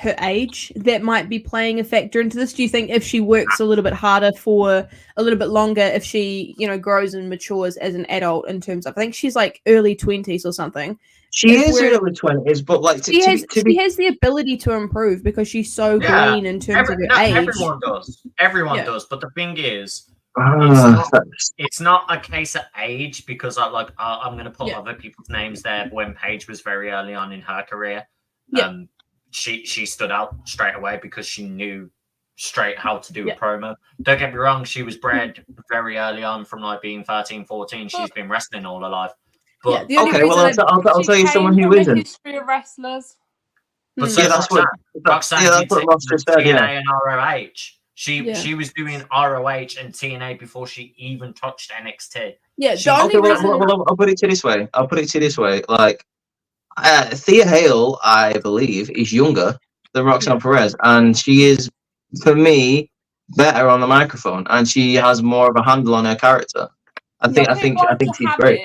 her age that might be playing a factor into this? Do you think if she works a little bit harder for a little bit longer, if she, you know, grows and matures as an adult in terms of, I think she's like early 20s or something. She is early 20s, but like she has the ability to improve because she's so green in terms of her age. Everyone does. Everyone does. But the thing is, it's not a case of age, because I'm going to put other people's names there. When Paige was very early on in her career, she stood out straight away because she knew straight how to do a promo. Don't get me wrong, she was bred very early on from like being 13, 14. She's been wrestling all her life. But okay, well, I'll tell you someone who isn't. History of wrestlers. But that's what Roxanne Ross said. TNA and ROH. She was doing ROH and TNA before she even touched NXT. Yeah, I'll put it to you this way. Like, Thea Hale, I believe, is younger than Roxanne Perez, and she is, for me, better on the microphone, and she has more of a handle on her character. I think she's great.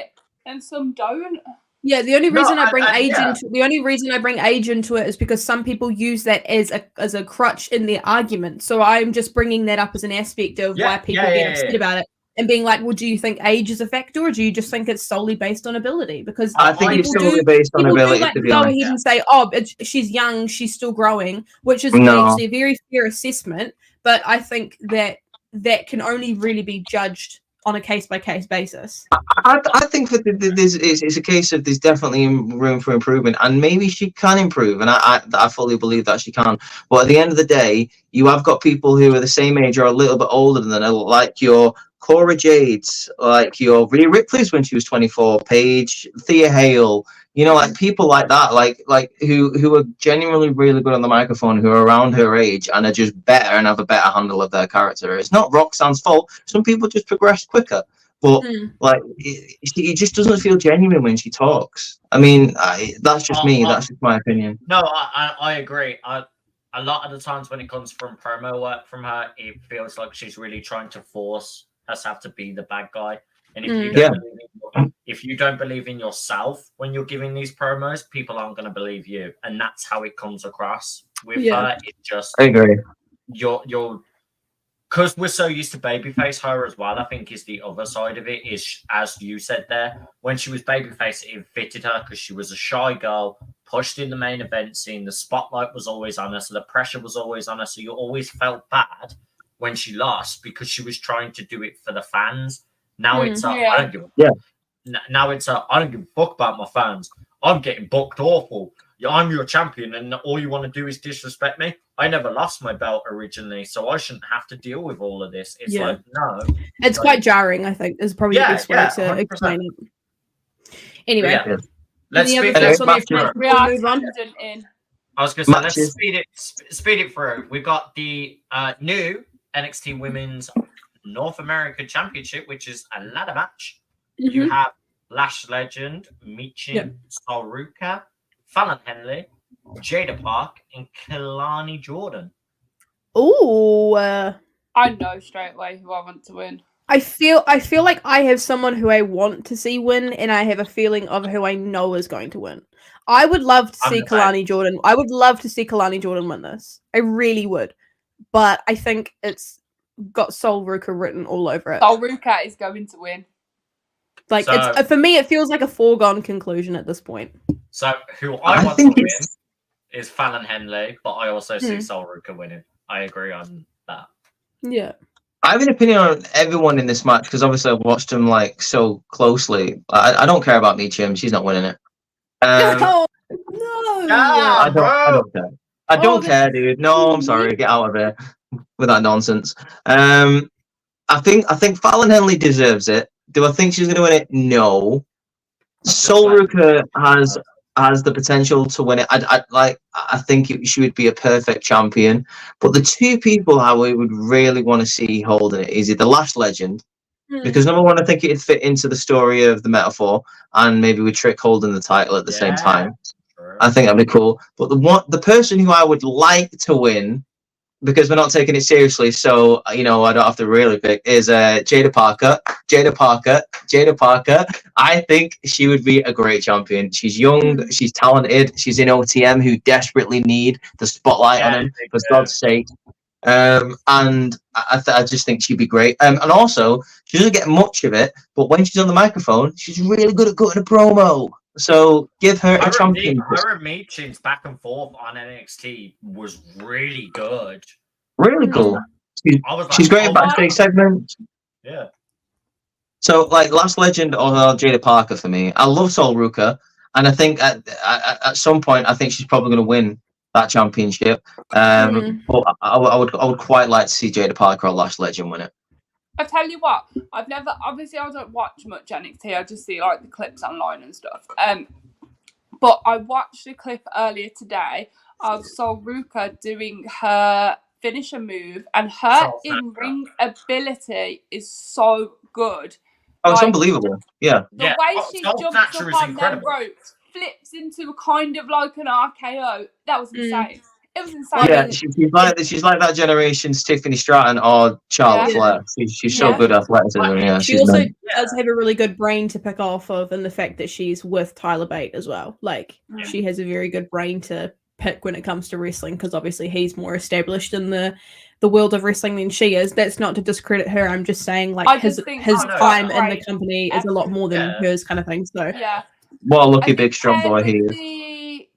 And some don't. Yeah, the only reason I bring age into it is because some people use that as a crutch in their argument. So I'm just bringing that up as an aspect of why people get upset about it, and being like, well, do you think age is a factor, or do you just think it's solely based on ability? Because I think it's solely based on ability. Like, go ahead and say, oh, she's young, she's still growing, which is actually a very fair assessment. But I think that can only really be judged on a case-by-case basis. I think that it's a case of there's definitely room for improvement, and maybe she can improve, and I fully believe that she can. But at the end of the day, you have got people who are the same age or a little bit older than her, like your Cora Jades, like your Rhea Ripley's when she was 24, Paige, Thea Hale, you know, like people like that, like who are genuinely really good on the microphone, who are around her age and are just better and have a better handle of their character. It's not Roxanne's fault. Some people just progress quicker, but like it just doesn't feel genuine when she talks. I mean, that's just me. That's just my opinion. No, I agree. A lot of the times when it comes from promo work from her, it feels like she's really trying to force herself to be the bad guy. And if you don't believe in yourself when you're giving these promos, people aren't going to believe you, and that's how it comes across with her. It just, I agree. You're because we're so used to babyface her as well. I think is the other side of it is, as you said there, when she was babyface, it fitted her because she was a shy girl, pushed in the main event scene. The spotlight was always on her, so the pressure was always on her. So you always felt bad when she lost because she was trying to do it for the fans. Now it's I don't give now it's I don't give a fuck about my fans. I'm getting booked awful. I'm your champion, and all you want to do is disrespect me. I never lost my belt originally, so I shouldn't have to deal with all of this. It's like, no. It's quite jarring, I think, is probably the best way to 100%. explain it. Anyway. Let's move on. I was going to say, let's speed it through. We've got the new NXT Women's North America Championship, which is a ladder match. You have Lash Legend, Michin Saruka, Fallon Henley, Jada Park, and Kelani Jordan. Ooh, I know straight away who I want to win. I feel like I have someone who I want to see win, and I have a feeling of who I know is going to win. I would love to see Kelani Jordan. I would love to see Kelani Jordan win this. I really would, but I think it's got Sol Ruka written all over it. Sol Ruka is going to win. Like, it's for me, it feels like a foregone conclusion at this point. So, who I want to win is Fallon Henley, but I also see Sol Ruka winning. I agree on that. Yeah. I have an opinion on everyone in this match because obviously I've watched them like so closely. I don't care about Michin. She's not winning it. No. I don't care. I don't care, dude. No, I'm sorry. Get out of here with that nonsense. I think Fallon Henley deserves it. Do I think she's going to win it? No. Sol Ruka has the potential to win it. I think she would be a perfect champion. But the two people I would really want to see holding it is the Lash Legend, because number one, I think it'd fit into the story of the metaphor, and maybe with Trick holding the title at the same time. Sure. I think that'd be cool. But the person who I would like to win because we're not taking it seriously, so I don't have to really pick, is Jada Parker. Jada Parker. I think she would be a great champion. She's young, she's talented, she's in OTM, who desperately need the spotlight on him, for God's sake. And I just think she'd be great. And also, she doesn't get much of it, but when she's on the microphone, she's really good at cutting a promo. So give her a champion. Her meetings back and forth on NXT was really good. Really cool. She's great in backstage segments. Yeah. So, like, Last Legend or Jada Parker for me. I love Sol Ruka, and I think at some point, I think she's probably going to win that championship. But I would quite like to see Jada Parker or Last Legend win it. I tell you what, I don't watch much NXT. I just see like the clips online and stuff. But I watched a clip earlier today of Sol Ruka doing her finisher move, and her in-ring ability is so good. Oh, it's unbelievable. Yeah. The way she jumps up on them ropes, flips into a kind of like an RKO. That was insane. It was insane. Yeah, she's like that generation's Tiffany Stratton or Charlotte Flair. She's so good athleticism. Yeah, she also does have a really good brain to pick off of, and the fact that she's with Tyler Bate as well. Like, she has a very good brain to pick when it comes to wrestling, because obviously he's more established in the world of wrestling than she is. That's not to discredit her. I'm just saying, like, his time in the company is a lot more than hers, kind of thing. So what a lucky big strong boy he is.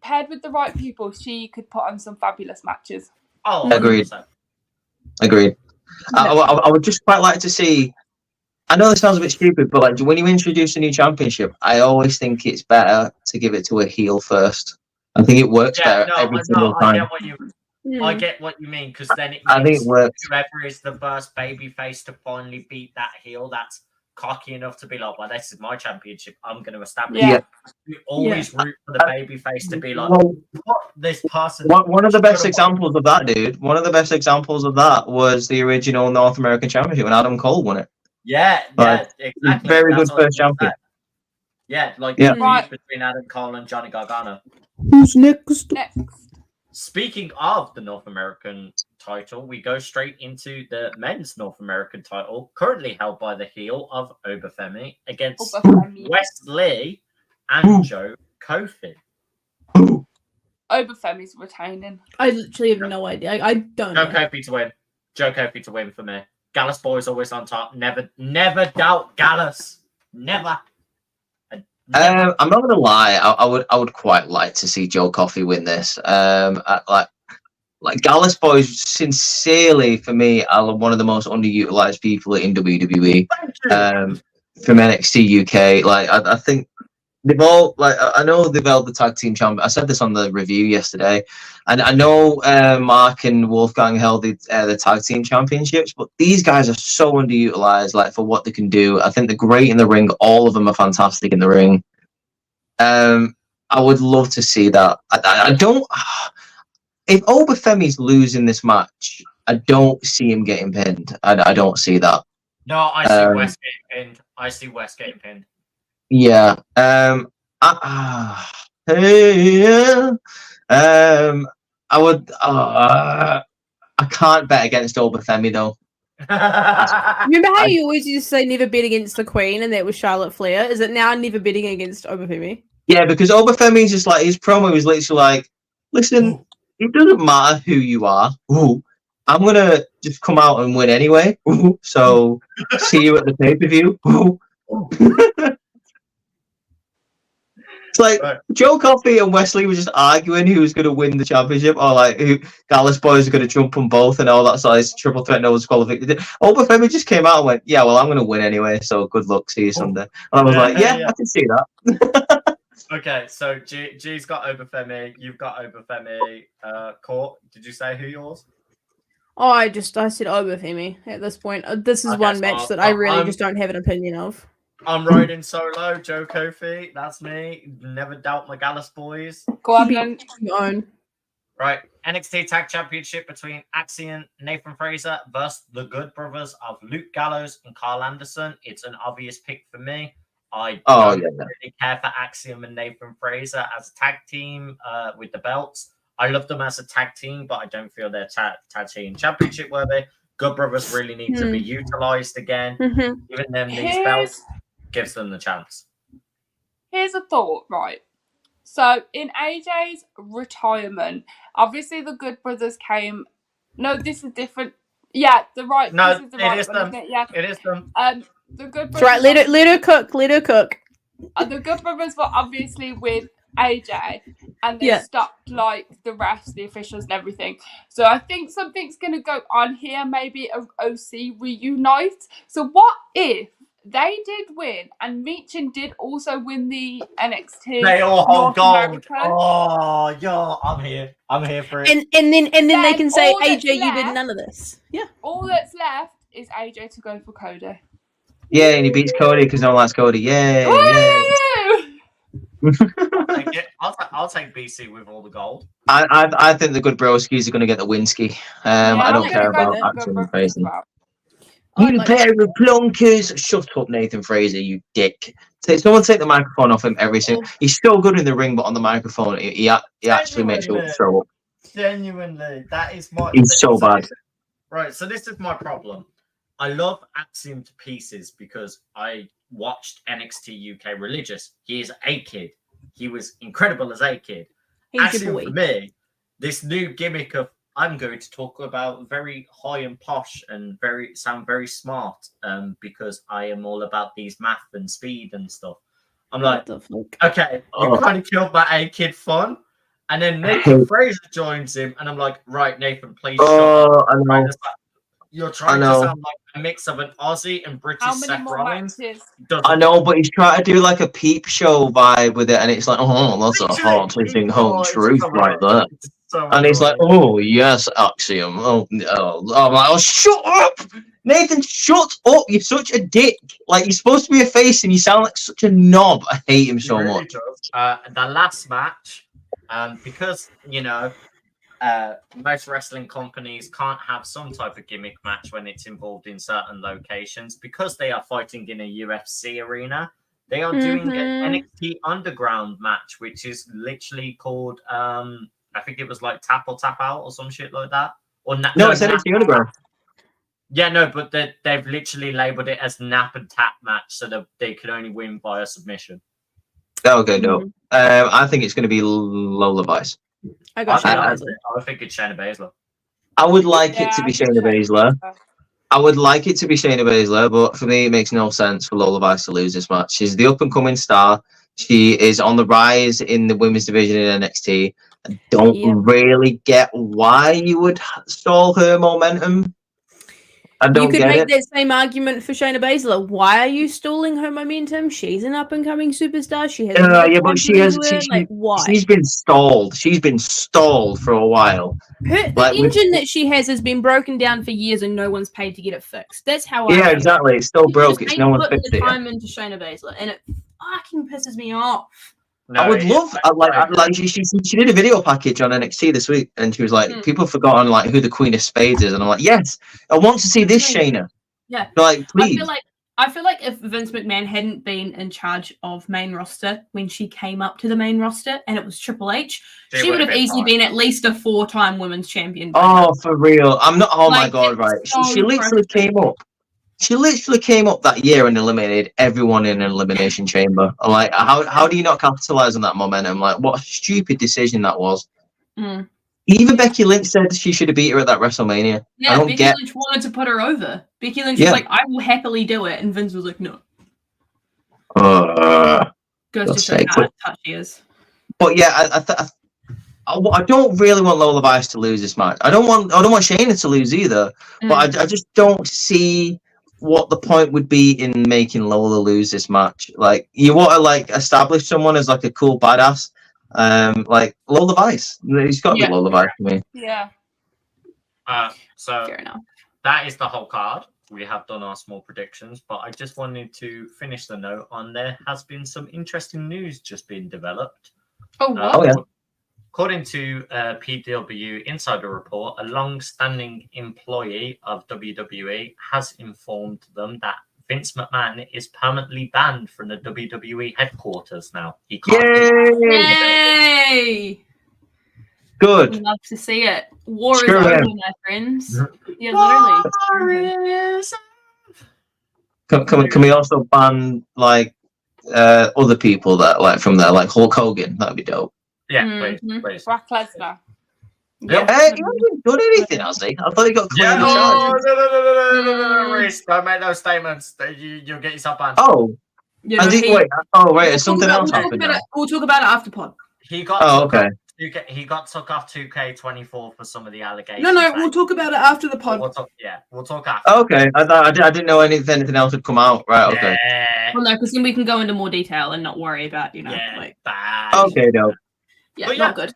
Paired with the right people, she could put on some fabulous matches. Oh, agreed. I would just quite like to see. I know this sounds a bit stupid, but like when you introduce a new championship, I always think it's better to give it to a heel first. I think it works better every single time. I get what you mean, because then I think it works. Whoever is the first baby face to finally beat that heel, that's cocky enough to be like, well, this is my championship, I'm going to establish it. You always root for the baby face to be like, what this person. One of the best examples of that, dude. One of the best examples of that was the original North American Championship when Adam Cole won it. Yeah, exactly. Very good first champion. Yeah, like the feud between Adam Cole and Johnny Gargano. Who's next? Speaking of the North American title, we go straight into the men's North American title, currently held by the heel of Obafemi against Wesley and Joe Kofi. Obafemi's retaining. I literally have no idea. I don't know. Kofi to win. Joe Kofi to win for me. Gallus boys always on top. Never doubt Gallus. Never. I'm not gonna lie. I would quite like to see Joe Coffey win this. Like Gallus boys, sincerely for me, are one of the most underutilized people in WWE. From NXT UK, like I think they've all I know they've held the tag team champion. I said this on the review yesterday, and I know Mark and Wolfgang held the tag team championships, but these guys are so underutilized, like for what they can do. I think they're great in the ring. All of them are fantastic in the ring. I would love to see that. I don't. If Obafemi's losing this match, I don't see him getting pinned. I don't see that. No, I see West getting pinned. I see West getting pinned. Yeah. I would. I can't bet against Obafemi though. Remember how you always used to say never bet against the Queen, and that was Charlotte Flair? Is it now never betting against Obafemi? Yeah, because Obafemi is just like, his promo is literally like, listen, it doesn't matter who you are. Ooh, I'm gonna just come out and win anyway. Ooh, so see you at the pay-per-view. It's like Joe Coffey and Wesley were just arguing who was going to win the championship, or like who Gallus boys are going to jump on both and all that size triple threat no disqualification. Obafemi just came out and went, "Yeah, well, I'm going to win anyway, so good luck, see you Sunday." And I was like, "Yeah, I can see that." Okay, so G's got Obafemi, you've got Obafemi. Court, did you say who yours? Oh, I said Obafemi at this point. This is one match that I really just don't have an opinion of. I'm riding solo, Joe Kofi. That's me. Never doubt my Gallus boys. Go on, then. Right. NXT Tag Championship between Axiom, Nathan Fraser versus the Good Brothers of Luke Gallows and Carl Anderson. It's an obvious pick for me. I don't really care for Axiom and Nathan Fraser as a tag team with the belts. I love them as a tag team, but I don't feel they're tag team championship worthy. Good Brothers really need to be utilized again. Giving them these belts gives them the chance. Here's a thought, right? So in AJ's retirement, obviously the Good Brothers came. No, this is different. Yeah, No, this is the right is one, them. isn't it? Yeah. It is them. The Good Brothers. That's right. Let her cook. Let her cook. The Good Brothers were obviously with AJ, and they stopped like the refs, the officials, and everything. So I think something's gonna go on here. Maybe a OC reunite. So what if they did win, and Meechin did also win the NXT? They all hold North gold. America? Oh, yeah, I'm here. I'm here for it. And then they can say, all that's AJ, you did left- none of this. Yeah. All that's left is AJ to go for Cody. Yeah, and he beats Cody because no one likes Cody. Yay! Woo! I'll take BC with all the gold. I think the Good Broskies are going to get the Winsky. I don't care about Axiom and Fraser. You pair of plunkers! Shut up, Nathan Fraser, you dick. Someone take the microphone off him every single. He's so good in the ring, but on the microphone, he actually makes you throw up. Genuinely, that is my. He's so bad. Right, so this is my problem. I love Axiom to pieces because I watched NXT UK Religious. He is a kid. He was incredible as a kid. Axiom for me, this new gimmick of I'm going to talk about very high and posh and sound very smart because I am all about these math and speed and stuff. I'm like, okay, you kind of killed my A-kid fun. And then Nathan Fraser joins him, and I'm like, right, Nathan, please shut up. I know. You're trying to sound like a mix of an Aussie and British Seth Rollins. I know, but he's trying to do like a peep show vibe with it, and it's like, oh, that's a heart-touching home truth right there. And he's like, oh, yes, Axiom. Oh, no. I'm like, oh, shut up! Nathan, shut up! You're such a dick. Like, you're supposed to be a face, and you sound like such a knob. I hate him so much. The last match, because, you know, most wrestling companies can't have some type of gimmick match when it's involved in certain locations because they are fighting in a UFC arena. They are doing an NXT Underground match, which is literally called, I think it was like Tap or Tap Out or some shit like that. Or no, it's NXT Underground. Yeah, no, but they've literally labeled it as Nap and Tap match so that they could only win by a submission. Okay, no. I think it's going to be Lola Vice. I think it's Shayna Baszler. I would like it to be Shayna Baszler. I would like it to be Shayna Baszler, but for me, it makes no sense for Lola Vice to lose this match. She's the up-and-coming star. She is on the rise in the women's division in NXT. I don't really get why you would stall her momentum. You could make that same argument for Shayna Baszler. Why are you stalling her momentum? She's an up-and-coming superstar. She has. But she has. Why? She's been stalled. She's been stalled for a while. The engine that she has been broken down for years, and no one's paid to get it fixed. That's how. Yeah, exactly. It's still broke. It's no one's fixed it. Time into Shayna Baszler, and it fucking pisses me off. No, I would love. She did a video package on NXT this week, and she was like, "People have forgotten like who the Queen of Spades is," and I'm like, "Yes, I want to see this Shayna." Yeah, like please. I feel like if Vince McMahon hadn't been in charge of main roster when she came up to the main roster, and it was Triple H, she would have easily been at least a 4-time women's champion. Oh, for real! I'm not. Oh my god! Right? She literally came up. She literally came up that year and eliminated everyone in an elimination chamber. I'm like, how do you not capitalize on that momentum? Like, what a stupid decision that was. Even Becky Lynch said she should have beat her at that WrestleMania. Yeah, Becky Lynch wanted to put her over. Becky Lynch was like, I will happily do it. And Vince was like, no. Goes to show how tough she is. But yeah, I don't really want Lola Vice to lose this match. I don't want Shayna to lose either. But I just don't see what the point would be in making Lola lose this match. Like, you want to like establish someone as like a cool badass, like Lola Vice. He's got to be Lola Vice for me. Yeah. So fair enough. That is the whole card. We have done our small predictions, but I just wanted to finish the note on there has been some interesting news just being developed. Oh yeah. According to PW Insider Report, a long-standing employee of WWE has informed them that Vince McMahon is permanently banned from the WWE headquarters now. He can't. Yay! Good. We love to see it. War Screw is over, him. my friends. Yeah, literally. Can we also ban like other people that like from there, like Hulk Hogan? That'd be dope. Yeah, please, Mhm. please. Brock Lesnar. Yeah. He hasn't done anything, has he? I thought he got cleared Yeah, of charges. no, Reese, don't make those statements. You'll get yourself banned. Oh, Yeah, has no, he? Wait. Oh, right. It's something else we'll happened now. we'll talk about it after pod. He got Oh, took okay. off 2K, he got took off 2K24 for some of the allegations. No, we'll talk about it after the pod. We'll talk after. Okay, I didn't know anything else had come out. Right. Okay. Yeah, Well, no, because then we can go into more detail and not worry about, like, bad. Okay, dope. yeah, But not good.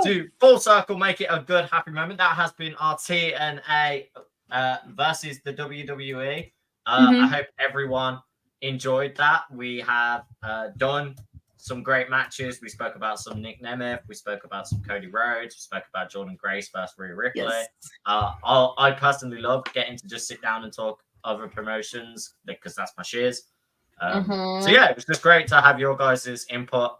To full circle, make it a good, happy moment. That has been our TNA versus the WWE. I hope everyone enjoyed that. We have done some great matches. We spoke about some Nick Nemeth. We spoke about some Cody Rhodes. We spoke about Jordyanne Grace versus Rhea Ripley. Yes. I personally love getting to just sit down and talk other promotions because that's my shiz. So yeah, it was just great to have your guys' input.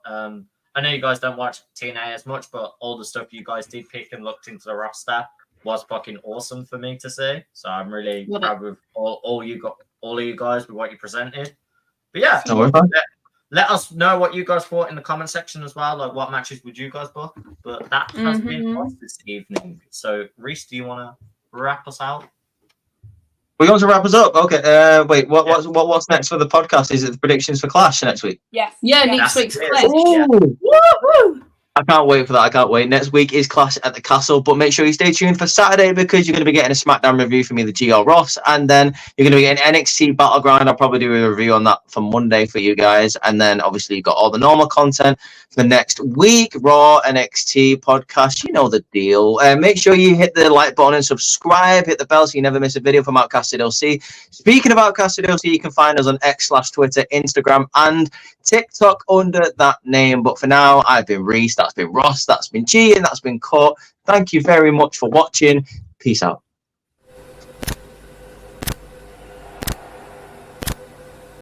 I know you guys don't watch TNA as much, but all the stuff you guys did pick and looked into the roster was fucking awesome for me to see. So I'm really proud of all of you guys with what you presented. But yeah, let us know what you guys thought in the comment section as well. Like, what matches would you guys book? But that has been us this evening. So Reese, do you want to wrap us out? We're going to wrap us up. Okay. Wait. What's next for the podcast? Is it the predictions for Clash next week? Yes. Yeah, yes. next week's Clash. Yeah. Woo-hoo! I can't wait for that. I can't wait. Next week is Clash at the Castle, but make sure you stay tuned for Saturday because you're going to be getting a SmackDown review from either G or Ross, and then you're going to be getting NXT Battleground. I'll probably do a review on that for Monday for you guys, and then obviously you've got all the normal content for next week. Raw, NXT podcast, you know the deal. Make sure you hit the like button and subscribe. Hit the bell so you never miss a video from Outcasted OC. Speaking of Outcasted OC, you can find us on X/Twitter, Instagram, and TikTok under that name. But for now, I've been Reese. That's been Ross. That's been G, and that's been Cut. Thank you very much for watching. Peace out.